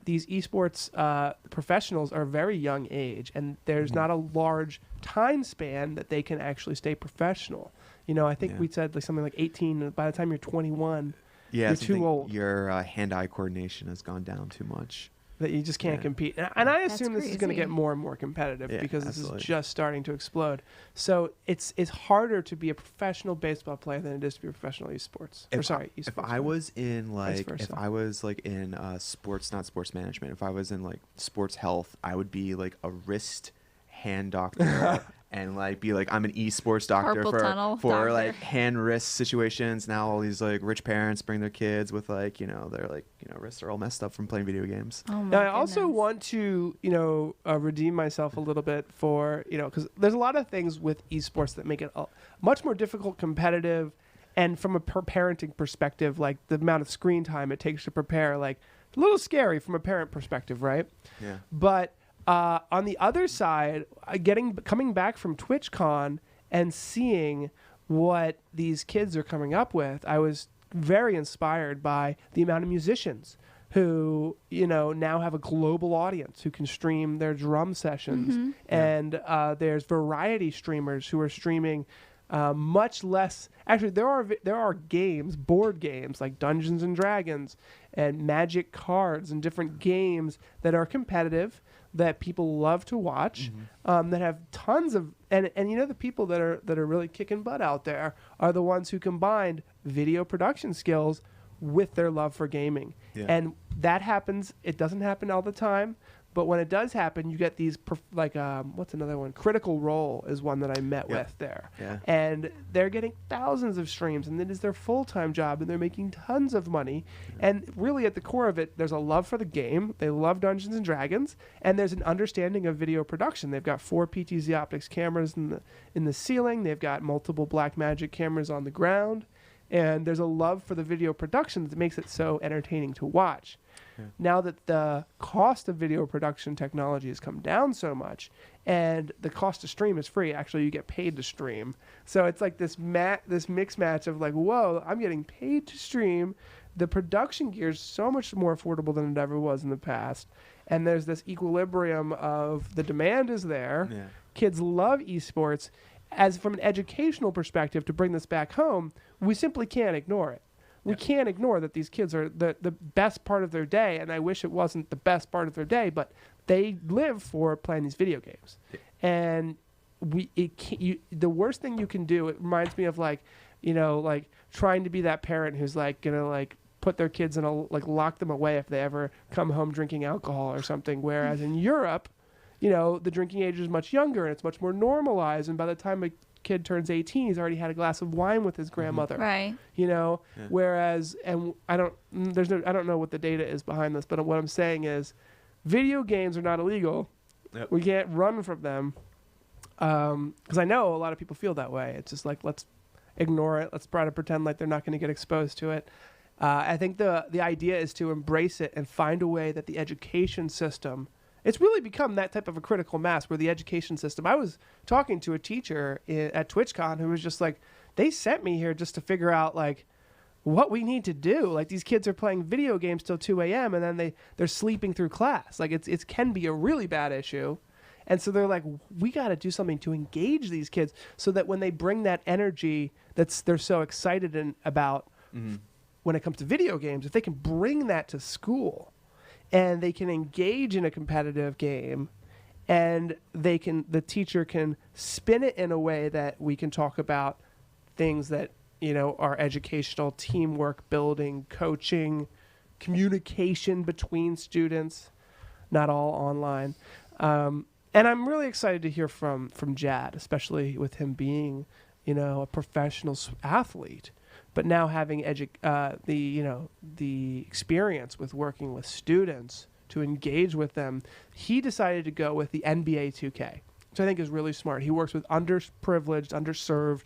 These esports professionals are very young age, and there's not a large time span that they can actually stay professional. I think Yeah. we said like something like 18. And by the time you're 21, Yeah, You're so I too think old. Your hand-eye coordination has gone down too much. that you just can't Yeah. compete. And I That's assume this is going to crazy. get more and more competitive Yeah, because absolutely. this is just starting to explode. So it's harder to be a professional baseball player than it is to be a professional esports. Esports. If I was in like versa. if I was like in sports, not sports management, if I was in like sports health, I would be like a wrist hand doctor and like be like, I'm an esports doctor Carpal tunnel for doctor. like hand wrist situations. Now all these like rich parents bring their kids with like their like wrists are all messed up from playing video games. Oh my Now, I also goodness. want to, redeem myself a little bit for, because there's a lot of things with esports that make it much more difficult, competitive, and from a parenting perspective, like the amount of screen time it takes to prepare, like a little scary from a parent perspective, right? Yeah. But on the other side, coming back from TwitchCon and seeing what these kids are coming up with, I was very inspired by the amount of musicians who now have a global audience who can stream their drum sessions, and there's variety streamers who are streaming much less. Actually, there are games, board games like Dungeons and Dragons and Magic cards and different games that are competitive, that people love to watch, that have tons of and the people that are really kicking butt out there are the ones who combined video production skills with their love for gaming. Yeah. And that happens. It doesn't happen all the time, But when it does happen, you get these what's another one? Critical Role is one that I met with there. Yeah. And they're getting thousands of streams, and it is their full-time job, and they're making tons of money. And really at the core of it, there's a love for the game. They love Dungeons and Dragons, and there's an understanding of video production. They've got 4 PTZ optics cameras in the ceiling. They've got multiple Blackmagic cameras on the ground. And there's a love for the video production that makes it so entertaining to watch. Yeah. Now that the cost of video production technology has come down so much, and the cost to stream is free. Actually, you get paid to stream. So it's like this mix match of like, whoa, I'm getting paid to stream. The production gear is so much more affordable than it ever was in the past. And there's this equilibrium of the demand is there. Yeah. Kids love esports. As from an educational perspective, to bring this back home, we simply can't ignore it. We can't ignore that these kids are the best part of their day, and I wish it wasn't the best part of their day, but they live for playing these video games. Yeah. And the worst thing you can do, it reminds me of like trying to be that parent who's like gonna like put their kids in lock them away if they ever come home drinking alcohol or something. Whereas in Europe, the drinking age is much younger and it's much more normalized, and by the time a kid turns 18, he's already had a glass of wine with his grandmother. Right. Whereas, and I don't know what the data is behind this, but what I'm saying is video games are not illegal. Yep. We can't run from them. Because I know a lot of people feel that way. It's just like, let's ignore it. Let's try to pretend like they're not going to get exposed to it. I think the idea is to embrace it and find a way that the education system, it's really become that type of a critical mass where the education system, I was talking to a teacher at TwitchCon who was just like, they sent me here just to figure out like what we need to do. Like these kids are playing video games till 2 a.m. and then they're sleeping through class. Like it can be a really bad issue. And so they're like, we got to do something to engage these kids so that when they bring that energy they're so excited about when it comes to video games, if they can bring that to school, and they can engage in a competitive game, and the teacher can spin it in a way that we can talk about things that, are educational, teamwork building, coaching, communication between students, not all online. And I'm really excited to hear from Jad, especially with him being, a professional athlete, but now having the experience with working with students to engage with them. He decided to go with the NBA 2K, which I think is really smart. He works with underprivileged, underserved,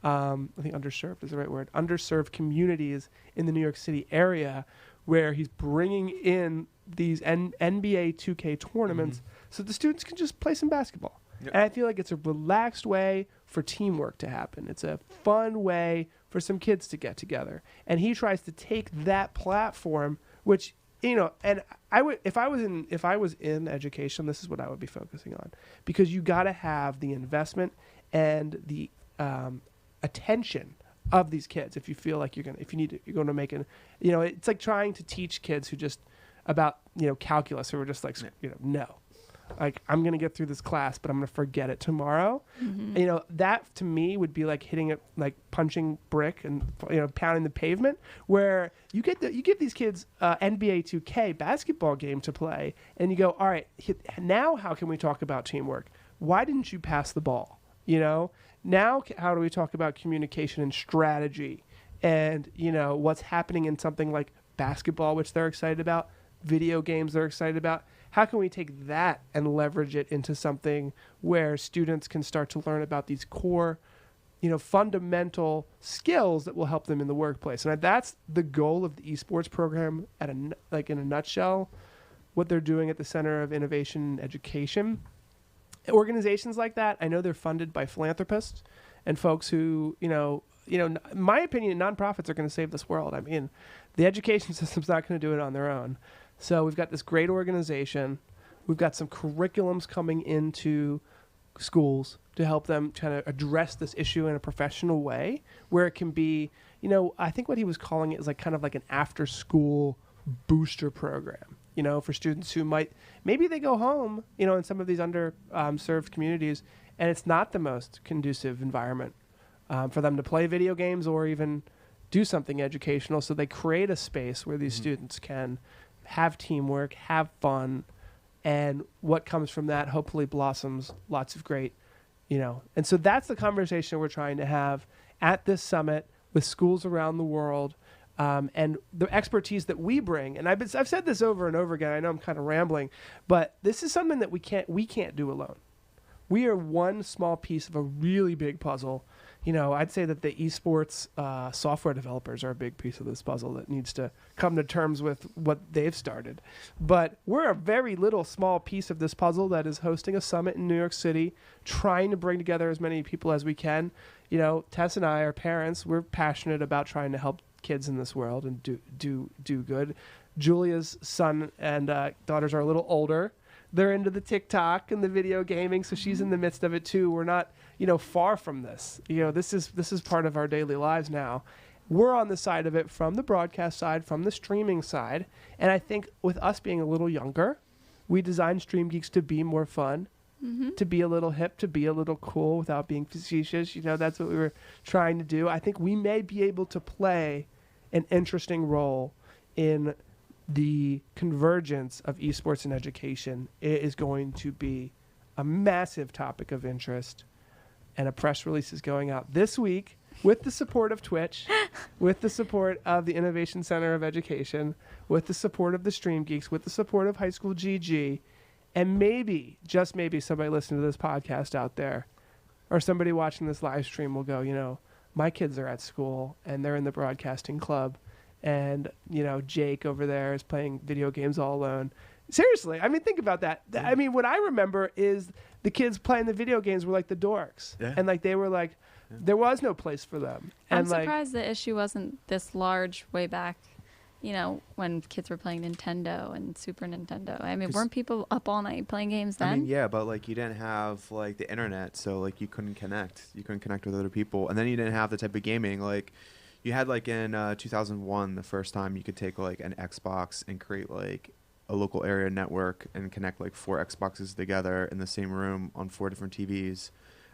I think underserved is the right word, underserved communities in the New York City area, where he's bringing in these NBA 2K tournaments so the students can just play some basketball. Yep. And I feel like it's a relaxed way for teamwork to happen. It's a fun way for some kids to get together. And he tries to take that platform, which, and I would, if I was in education, this is what I would be focusing on, because you got to have the investment and the attention of these kids. If you feel like you're going to make an, it's like trying to teach kids who just about, calculus, who are just like, no. Like, I'm going to get through this class, but I'm going to forget it tomorrow. Mm-hmm. That to me would be like hitting it, like punching brick and, pounding the pavement, where you give these kids NBA 2K basketball game to play, and you go, all right, now how can we talk about teamwork? Why didn't you pass the ball? Now how do we talk about communication and strategy and, what's happening in something like basketball, which they're excited about, video games they're excited about. How can we take that and leverage it into something where students can start to learn about these core, fundamental skills that will help them in the workplace? And that's the goal of the esports program in a nutshell, what they're doing at the Center of Innovation and Education. Organizations like that, I know they're funded by philanthropists and folks who, in my opinion, nonprofits are going to save this world. I mean, the education system's not going to do it on their own. So we've got this great organization. We've got some curriculums coming into schools to help them kind of address this issue in a professional way, where it can be, I think what he was calling it is like kind of like an after-school booster program, for students who maybe they go home, in some of these served communities, and it's not the most conducive environment for them to play video games or even do something educational. So they create a space where these students can have teamwork, have fun, and what comes from that hopefully blossoms lots of great, and so that's the conversation we're trying to have at this summit with schools around the world, and the expertise that we bring. And I've said this over and over again. I know I'm kind of rambling, but this is something that we can't do alone. We are one small piece of a really big puzzle. I'd say that the esports software developers are a big piece of this puzzle that needs to come to terms with what they've started. But we're a very little small piece of this puzzle that is hosting a summit in New York City, trying to bring together as many people as we can. Tess and I are parents. We're passionate about trying to help kids in this world and do good. Julia's son and daughters are a little older. They're into the TikTok and the video gaming, so she's in the midst of it too. We're not, far from this. This is part of our daily lives now. We're on the side of it from the broadcast side, from the streaming side, and I think with us being a little younger, we designed StreamGeeks to be more fun, to be a little hip, to be a little cool without being facetious. That's what we were trying to do. I think we may be able to play an interesting role in the convergence of esports and education. It is going to be a massive topic of interest, and a press release is going out this week with the support of Twitch, with the support of the Innovation Center of Education, with the support of the StreamGeeks, with the support of High School GG, and maybe, just maybe, somebody listening to this podcast out there or somebody watching this live stream will go, my kids are at school and they're in the broadcasting club, and Jake over there is playing video games all alone. Seriously, think about that. What I remember is the kids playing the video games were like the dorks, and they were like, there was no place for them. I'm surprised the issue wasn't this large way back, when kids were playing Nintendo and Super Nintendo. Weren't people up all night playing games then? Yeah, but you didn't have the internet, so you couldn't connect. You couldn't connect with other people, and then you didn't have the type of gaming you had in 2001, the first time you could take an Xbox and create a local area network and connect 4 Xboxes together in the same room on 4 different TVs,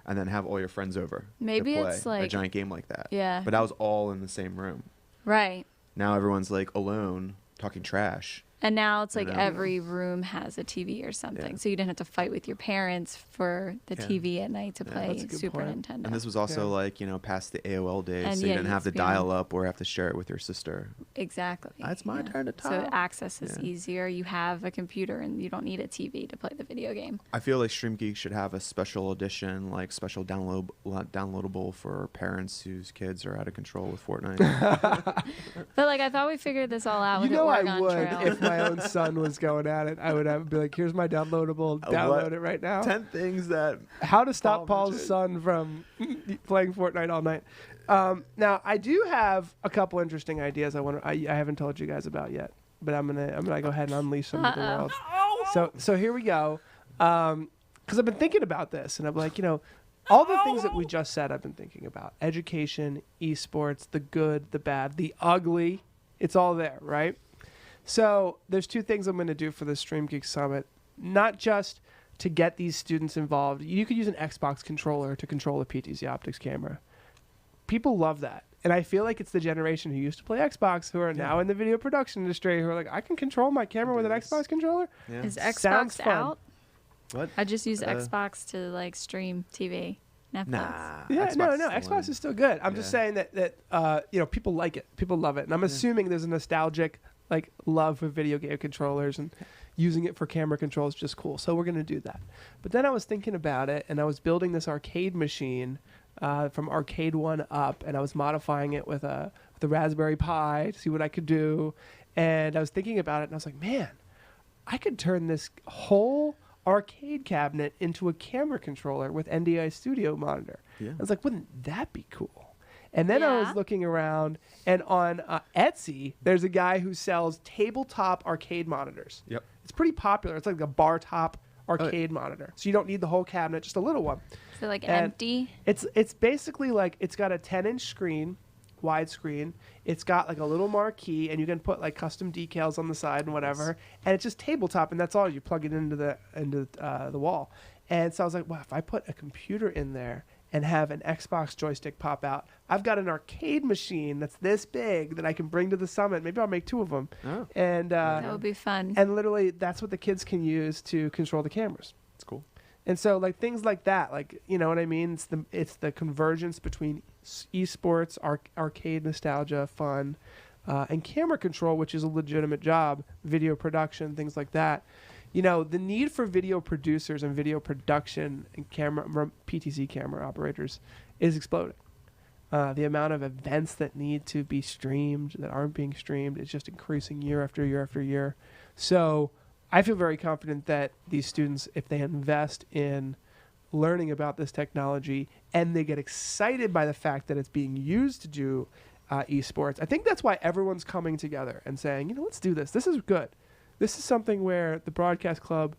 and then have all your friends over. Maybe to play it's a giant game like that. Yeah. But that was all in the same room. Right. Now everyone's alone talking trash. And now it's every room has a TV or something. Yeah. So you didn't have to fight with your parents for the TV at night to play Super point. Nintendo. And this was also past the AOL days, And so you didn't have to USB. dial up or have to share it with your sister. Exactly. It's my turn to talk. So access is easier. You have a computer and you don't need a TV to play the video game. I feel like StreamGeek should have a special edition, special downloadable for parents whose kids are out of control with Fortnite. But I thought we figured this all out with the I Oregon would Trail. if my own son was going at it. I would be like, here's my downloadable. Download it right now. 10 things that How to stop Paul Paul's mentioned. son from playing Fortnite all night. Now I do have a couple interesting ideas I haven't told you guys about yet, but I'm gonna go ahead and unleash them to the world. So here we go. Because I've been thinking about this, and I'm like, all the things that we just said, I've been thinking about: education, esports, the good, the bad, the ugly. It's all there, right? So there's 2 things I'm going to do for the StreamGeeks Summit, not just to get these students involved. You could use an Xbox controller to control a PTZ Optics camera. People love that. And I feel like it's the generation who used to play Xbox who are now in the video production industry who are like, I can control my camera with an Xbox controller? Yeah. Is Sounds Xbox fun. out? What? I just use Xbox to stream TV. Netflix. Nah. Yeah, Xbox no, is the Xbox one. is still good. I'm just saying that people like it. People love it. And I'm assuming there's a nostalgic love for video game controllers, and using it for camera control is just cool. So we're going to do that. But then I was thinking about it, and I was building this arcade machine from Arcade 1 up, and I was modifying it with the Raspberry Pi to see what I could do. And I was thinking about it, and I was like, man, I could turn this whole arcade cabinet into a camera controller with NDI Studio monitor. Yeah. I was like, wouldn't that be cool? And then I was looking around, and on Etsy, there's a guy who sells tabletop arcade monitors. Yep. It's pretty popular. It's like a bar top arcade monitor. So you don't need the whole cabinet, just a little one. So And empty? It's basically it's got a 10-inch screen, widescreen. It's got a little marquee, and you can put custom decals on the side and whatever. And it's just tabletop, and that's all. You plug it into the wall. And so I was like, well, if I put a computer in there and have an Xbox joystick pop out. I've got an arcade machine that's this big that I can bring to the summit. Maybe I'll make 2 of them. Oh, And That would be fun. and literally that's what the kids can use to control the cameras. it's cool. And so like things like that, like, you know what I mean? It's the convergence between esports, arcade nostalgia, fun, and camera control, which is a legitimate job, video production, things like that. You know, the need for video producers and video production and PTZ camera operators is exploding. The amount of events that need to be streamed that aren't being streamed is just increasing year after year after year. So I feel very confident that these students, if they invest in learning about this technology and they get excited by the fact that it's being used to do esports, I think that's why everyone's coming together and saying, you know, let's do this. This is good. This is something where the broadcast club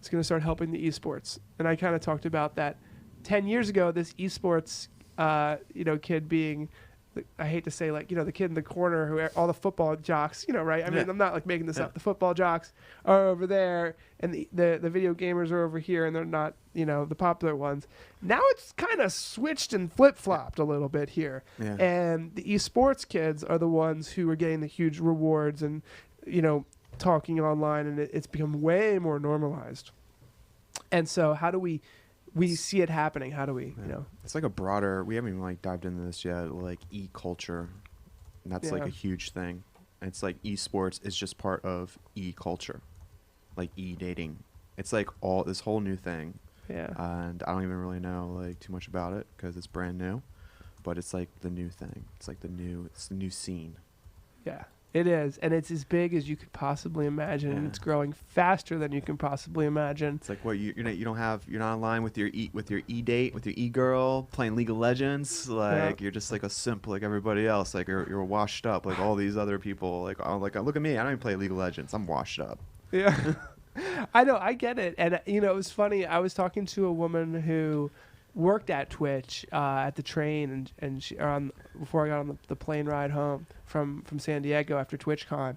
is going to start helping the esports. And I kind of talked about that 10 years ago, this esports, kid being, I hate to say, like, you know, the kid in the corner who all the football jocks, you know, right? I mean, I'm not like making this up. The football jocks are over there and the video gamers are over here and they're not, you know, the popular ones. Now it's kind of switched and flip-flopped a little bit here. Yeah. And the esports kids are the ones who are getting the huge rewards and, you know, talking online, and it's become way more normalized. And so how do we see it happening? How do we, you know? It's like a broader, we haven't even like dived into this yet, like e-culture. And that's like a huge thing. And it's like esports is just part of e-culture, like e-dating. It's like all this whole new thing. Yeah. And I don't even really know like too much about it because it's brand new, but it's like the new thing. It's like the new scene. Yeah. It is, and it's as big as you could possibly imagine, and it's growing faster than you can possibly imagine. It's like what you're not online with your e-date with your e-girl playing League of Legends. Like you're just like a simp like everybody else. Like you're washed up like all these other people. Like look at me, I don't even play League of Legends. I'm washed up. Yeah, I know, I get it, and you know, it was funny. I was talking to a woman who worked at Twitch at the train, and she before I got on the plane ride home from San Diego after TwitchCon,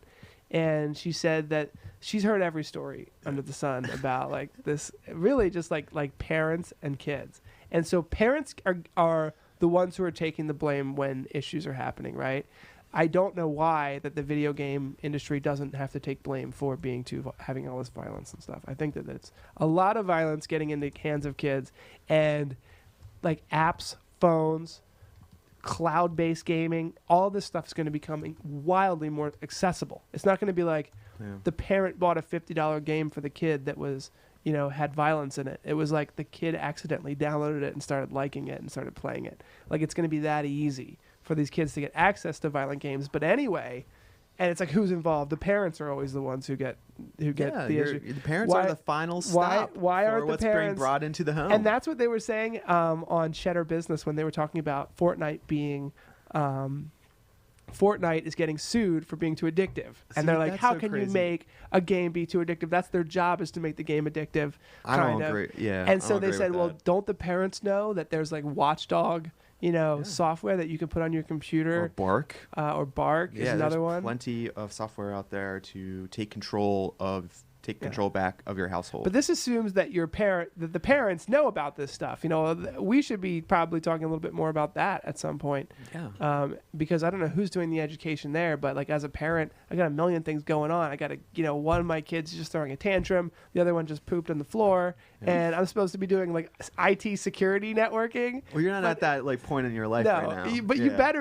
and she said that she's heard every story under the sun about like this, really just like parents and kids, and so parents are the ones who are taking the blame when issues are happening, right? I don't know why that the video game industry doesn't have to take blame for having all this violence and stuff. I think that it's a lot of violence getting in the hands of kids, and like apps, phones, cloud-based gaming, all this stuff is going to become wildly more accessible. It's not going to be like the parent bought a $50 game for the kid that was, you know, had violence in it. It was like the kid accidentally downloaded it and started liking it and started playing it. Like it's going to be that easy for these kids to get access to violent games. But anyway, and it's like, who's involved? The parents are always the ones who get the issue. The parents are the final stop why for aren't what's the parents being brought into the home. And that's what they were saying on Cheddar Business when they were talking about Fortnite being Fortnite is getting sued for being too addictive. And they're like, how can you make a game be too addictive? That's their job, is to make the game addictive. I don't agree. Yeah. And so they said, well, don't the parents know that there's like Watchdog, you know, software that you can put on your computer? Or Bark. Or Bark is another one. Plenty of software out there to take control back of your household. But this assumes that the parents know about this stuff. You know, we should be probably talking a little bit more about that at some point. Yeah. Because I don't know who's doing the education there, but like as a parent, I got a million things going on. I got one of my kids just throwing a tantrum, the other one just pooped on the floor, and I'm supposed to be doing like IT security networking. Well, you're not at that like point in your life right now. But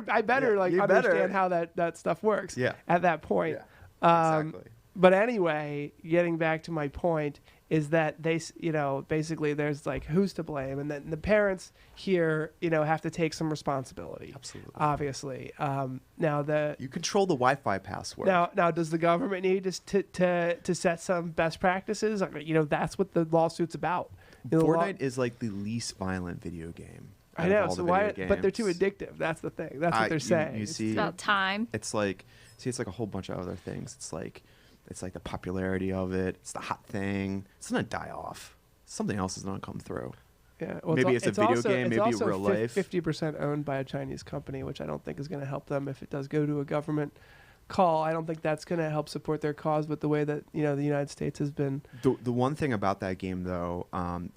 I better understand how that stuff works. Yeah. At that point. Yeah. Exactly. But anyway, getting back to my point is that they, you know, basically there's like who's to blame, and then the parents here, you know, have to take some responsibility. Absolutely. Obviously. You control the Wi-Fi password. Now, does the government need to set some best practices? I mean, you know, that's what the lawsuit's about. You know, Fortnite is like the least violent video game. I know. So why? But they're too addictive. That's the thing. That's what they're saying. You see, it's about time. It's like it's like a whole bunch of other things. It's like the popularity of it. It's the hot thing. It's gonna die off. Something else is gonna come through. Yeah, well, maybe it's a video game. Maybe also real life. 50% owned by a Chinese company, which I don't think is going to help them if it does go to a government call. I don't think that's going to help support their cause. But the way that, you know, the United States has been. The one thing about that game though,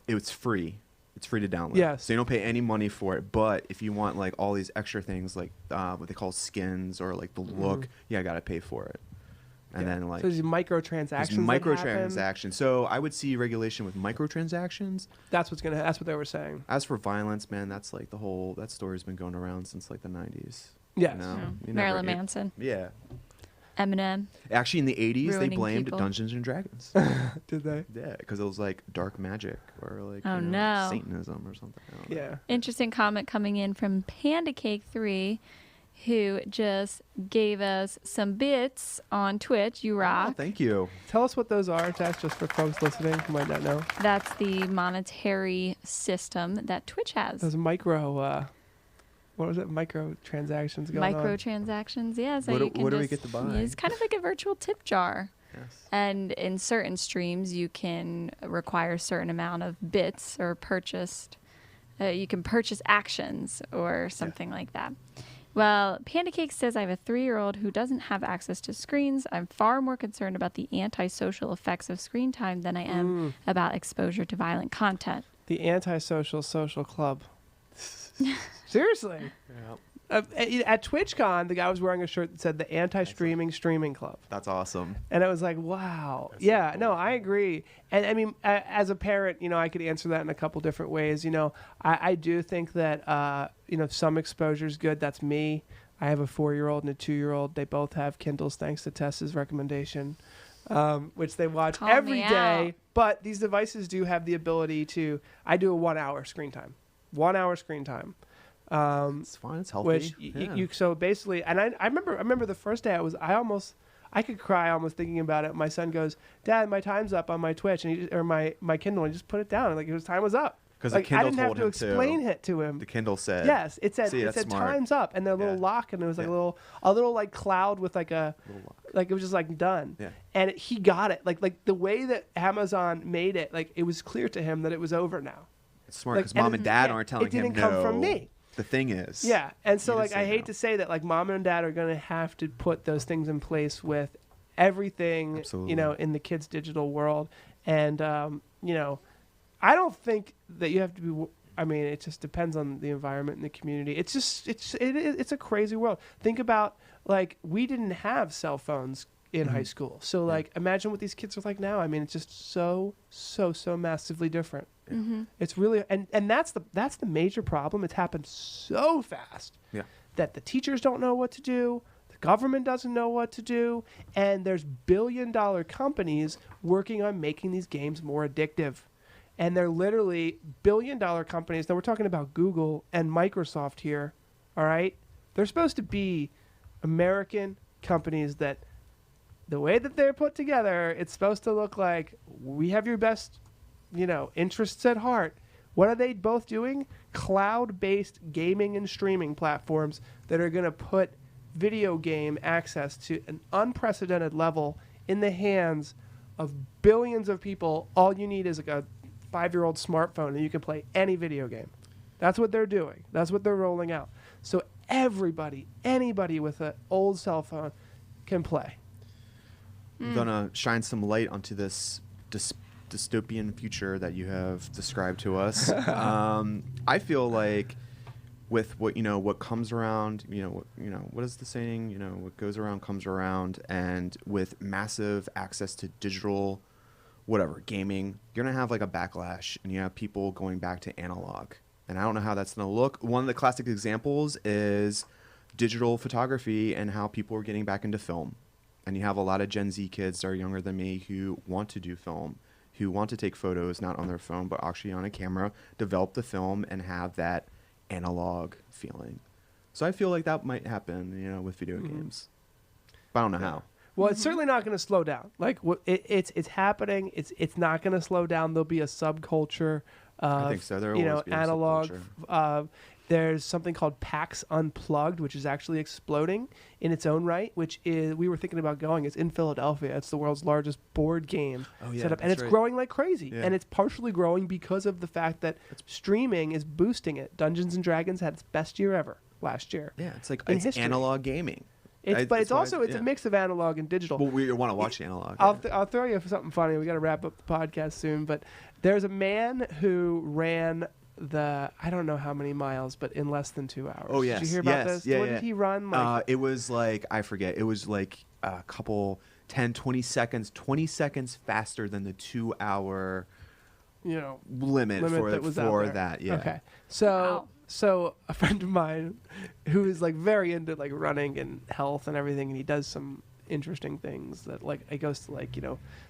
it was free. It's free to download. Yes. So you don't pay any money for it. But if you want like all these extra things, like what they call skins or like the look, I got to pay for it. And then like so there's microtransactions. there's that happen. microtransactions. So I would see regulation with microtransactions. That's what they were saying. As for violence, man, that's like that story's been going around since like the 90s. Yes. Marilyn Manson. Yeah. Eminem. Actually, in the 80s, they Ruining blamed people. Dungeons and Dragons. Did they? Yeah, because it was like dark magic or like Oh, no. Satanism or something. I don't know. Yeah. Interesting comment coming in from PandaCake3, who just gave us some bits on Twitch. You Oh, rock. thank you. Tell us what those are, Tess, just for folks listening who might not know. That's the monetary system that Twitch has. Those micro, what was it? Microtransactions going on. Microtransactions, yeah. So What you do- can what do we just get to buy? It's kind of like a virtual tip jar. Yes. And in certain streams, you can require a certain amount of bits or purchased. You can purchase actions or something like that. Well, PandaCake says, I have a 3-year-old who doesn't have access to screens. I'm far more concerned about the antisocial effects of screen time than I am about exposure to violent content. The antisocial social club. Seriously. At TwitchCon, the guy was wearing a shirt that said the anti-streaming streaming club. That's awesome. And I was like, wow. That's so cool. No, I agree. And I mean, as a parent, I could answer that in a couple different ways. I do think that, some exposure is good. That's me. I have a 4-year-old and a 2-year-old. They both have Kindles thanks to Tess's recommendation, which they watch Call every me day. out. But these devices do have the ability to, I do a 1 hour screen time. 1 hour screen time. It's fine. It's healthy. Which Yeah. you so basically, and I remember the first day I could cry almost thinking about it. My son goes, "Dad, my time's up on my Twitch," and my Kindle, and he just put it down, and like his time was up. 'Cause like, the Kindle I didn't have told to him explain to. it to him. The Kindle said. Yes, it said See, it that's said smart. time's up, and their little Yeah. lock, and there was like Yeah. a little like cloud with like a Little lock. like it was just like done. Yeah. And he got it like the way that Amazon made it, like it was clear to him that it was over now. It's smart Like, because mom and dad yeah, aren't telling it didn't him come no. from me. The thing is. Yeah, and so You like just I say hate no. to say that like mom and dad are gonna have to put those things in place with everything Absolutely. in the kids' digital world, and I don't think that you have to be. I mean, it just depends on the environment and the community. It's a crazy world. Think about like we didn't have cell phones in high school, so like imagine what these kids are like now. I mean, it's just so massively different. It's really and that's the major problem. It's happened so fast that the teachers don't know what to do, the government doesn't know what to do, and there's billion-dollar companies working on making these games more addictive. And they're literally billion-dollar companies. Now we're talking about Google and Microsoft here, all right? They're supposed to be American companies that the way that they're put together, it's supposed to look like we have your best interests at heart. What are they both doing? Cloud-based gaming and streaming platforms that are going to put video game access to an unprecedented level in the hands of billions of people. All you need is like a 5-year-old smartphone and you can play any video game. That's what they're doing. That's what they're rolling out. So anybody with an old cell phone can play. I'm gonna shine some light onto this dystopian future that you have described to us. I feel like with what comes around, what is the saying? What goes around comes around, and with massive access to digital, whatever gaming, you're gonna have like a backlash, and you have people going back to analog. And I don't know how that's gonna look. One of the classic examples is digital photography and how people are getting back into film. And you have a lot of Gen Z kids that are younger than me who want to do film, who want to take photos, not on their phone, but actually on a camera, develop the film, and have that analog feeling. So I feel like that might happen, with video games. But I don't know how. Well, it's certainly not going to slow down. Like it's happening. It's not going to slow down. There'll be a subculture of I think so. There will always be a analog. subculture. There's something called PAX Unplugged, which is actually exploding in its own right. Which is we were thinking about going. It's in Philadelphia. It's the world's largest board game setup, and that's it's right. growing like crazy. Yeah. And it's partially growing because of the fact that streaming is boosting it. Dungeons and Dragons had its best year ever last year. Yeah, it's like in it's history. analog gaming. But That's it's why also a mix of analog and digital. Well, we want to watch the analog. I'll throw you something funny. We got to wrap up the podcast soon, but there's a man who ran I don't know how many miles, but in less than 2 hours. Oh, yes. Did you hear about this? Yeah, what did he run? It was like, I forget. It was like a couple, 10, 20 seconds faster than the 2 hour limit that was out there. that. Yeah. Okay. So a friend of mine who is like very into like running and health and everything, and he does some interesting things that like he goes to like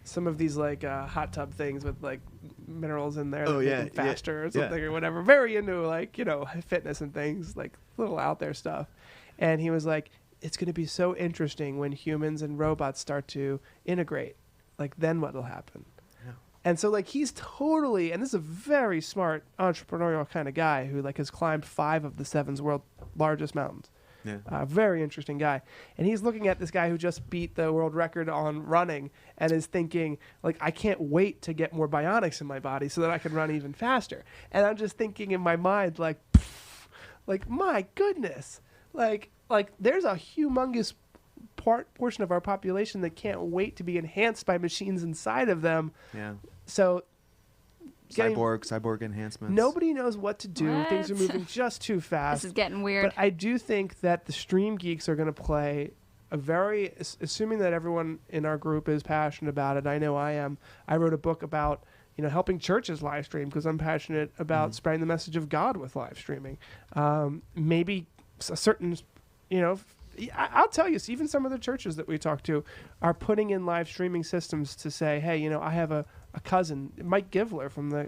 some of these like hot tub things with like minerals in there that make him faster or something or whatever. Very into like fitness and things, like little out there stuff. And he was like, it's going to be so interesting when humans and robots start to integrate. Like then what'll happen? Yeah. And so like he's totally, and this is a very smart entrepreneurial kind of guy who like has climbed 5 of the 7's world largest mountains. Yeah. Very interesting guy. And he's looking at this guy who just beat the world record on running and is thinking, like, I can't wait to get more bionics in my body so that I can run even faster. And I'm just thinking in my mind, like, my goodness. Like there's a humongous portion of our population that can't wait to be enhanced by machines inside of them. Yeah. So cyborg enhancements. Nobody knows what to do. What? Things are moving just too fast. This is getting weird. But I do think that the Stream Geeks are going to play a very, assuming that everyone in our group is passionate about it. I know I am. I wrote a book about helping churches live stream because I'm passionate about spreading the message of God with live streaming. Maybe a certain, I'll tell you, even some of the churches that we talk to are putting in live streaming systems to say, hey, I have a cousin, Mike Givler from I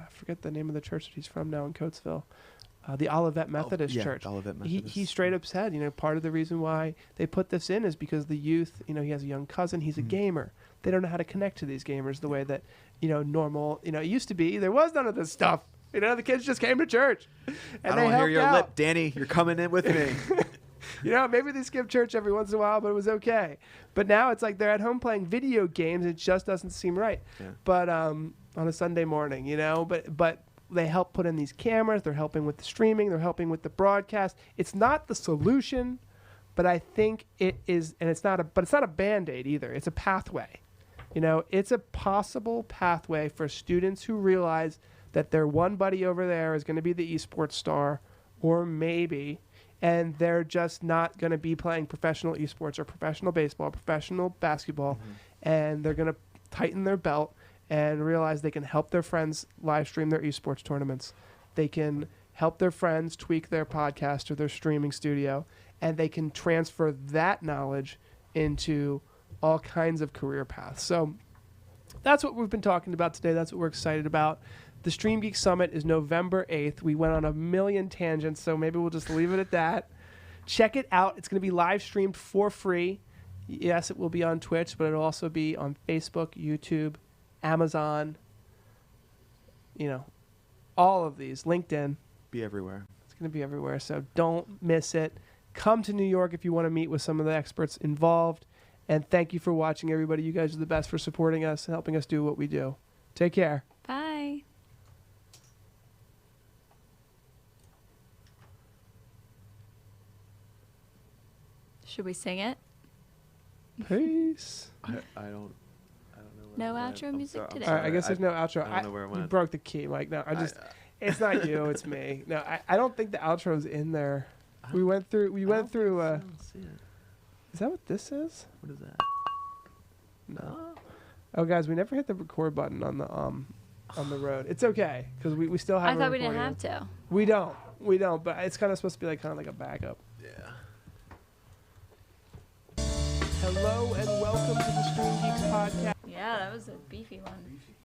forget the name of the church that he's from now in Coatesville, the Olivet Methodist Church. Olivet Methodist. He straight up said, part of the reason why they put this in is because the youth, he has a young cousin, he's a gamer. They don't know how to connect to these gamers the way that, normal, it used to be. There was none of this stuff. The kids just came to church. And I don't hear your lip, Danny. You're coming in with me. Maybe they skip church every once in a while, but it was okay. But now it's like they're at home playing video games. It just doesn't seem right. Yeah. But on a Sunday morning, but they help put in these cameras. They're helping with the streaming. They're helping with the broadcast. It's not the solution, but I think it is, and it's not a Band-Aid either. It's a pathway. It's a possible pathway for students who realize that their one buddy over there is going to be the esports star, or maybe, and they're just not going to be playing professional esports or professional baseball, or professional basketball, and they're going to tighten their belt and realize they can help their friends live stream their esports tournaments. They can help their friends tweak their podcast or their streaming studio, and they can transfer that knowledge into all kinds of career paths. So that's what we've been talking about today. That's what we're excited about. The StreamGeeks Summit is November 8th. We went on a million tangents, so maybe we'll just leave it at that. Check it out. It's going to be live streamed for free. Yes, it will be on Twitch, but it'll also be on Facebook, YouTube, Amazon, all of these, LinkedIn. Be everywhere. It's going to be everywhere, so don't miss it. Come to New York if you want to meet with some of the experts involved. And thank you for watching, everybody. You guys are the best for supporting us and helping us do what we do. Take care. Bye. Should we sing it? Peace. I don't know. No outro music today. All right, I guess there's no outro. I don't know where it went. You broke the key, Mike. No, it's not you, it's me. No, I don't think the outro's in there. We went through. I don't see it. Is that what this is? What is that? No. Oh, guys, we never hit the record button on the road. It's okay because we still have. I thought we didn't have to. We don't. But it's kind of supposed to be kind of like a backup. Yeah. Hello and welcome to the StreamGeeks podcast. Yeah, that was a beefy one.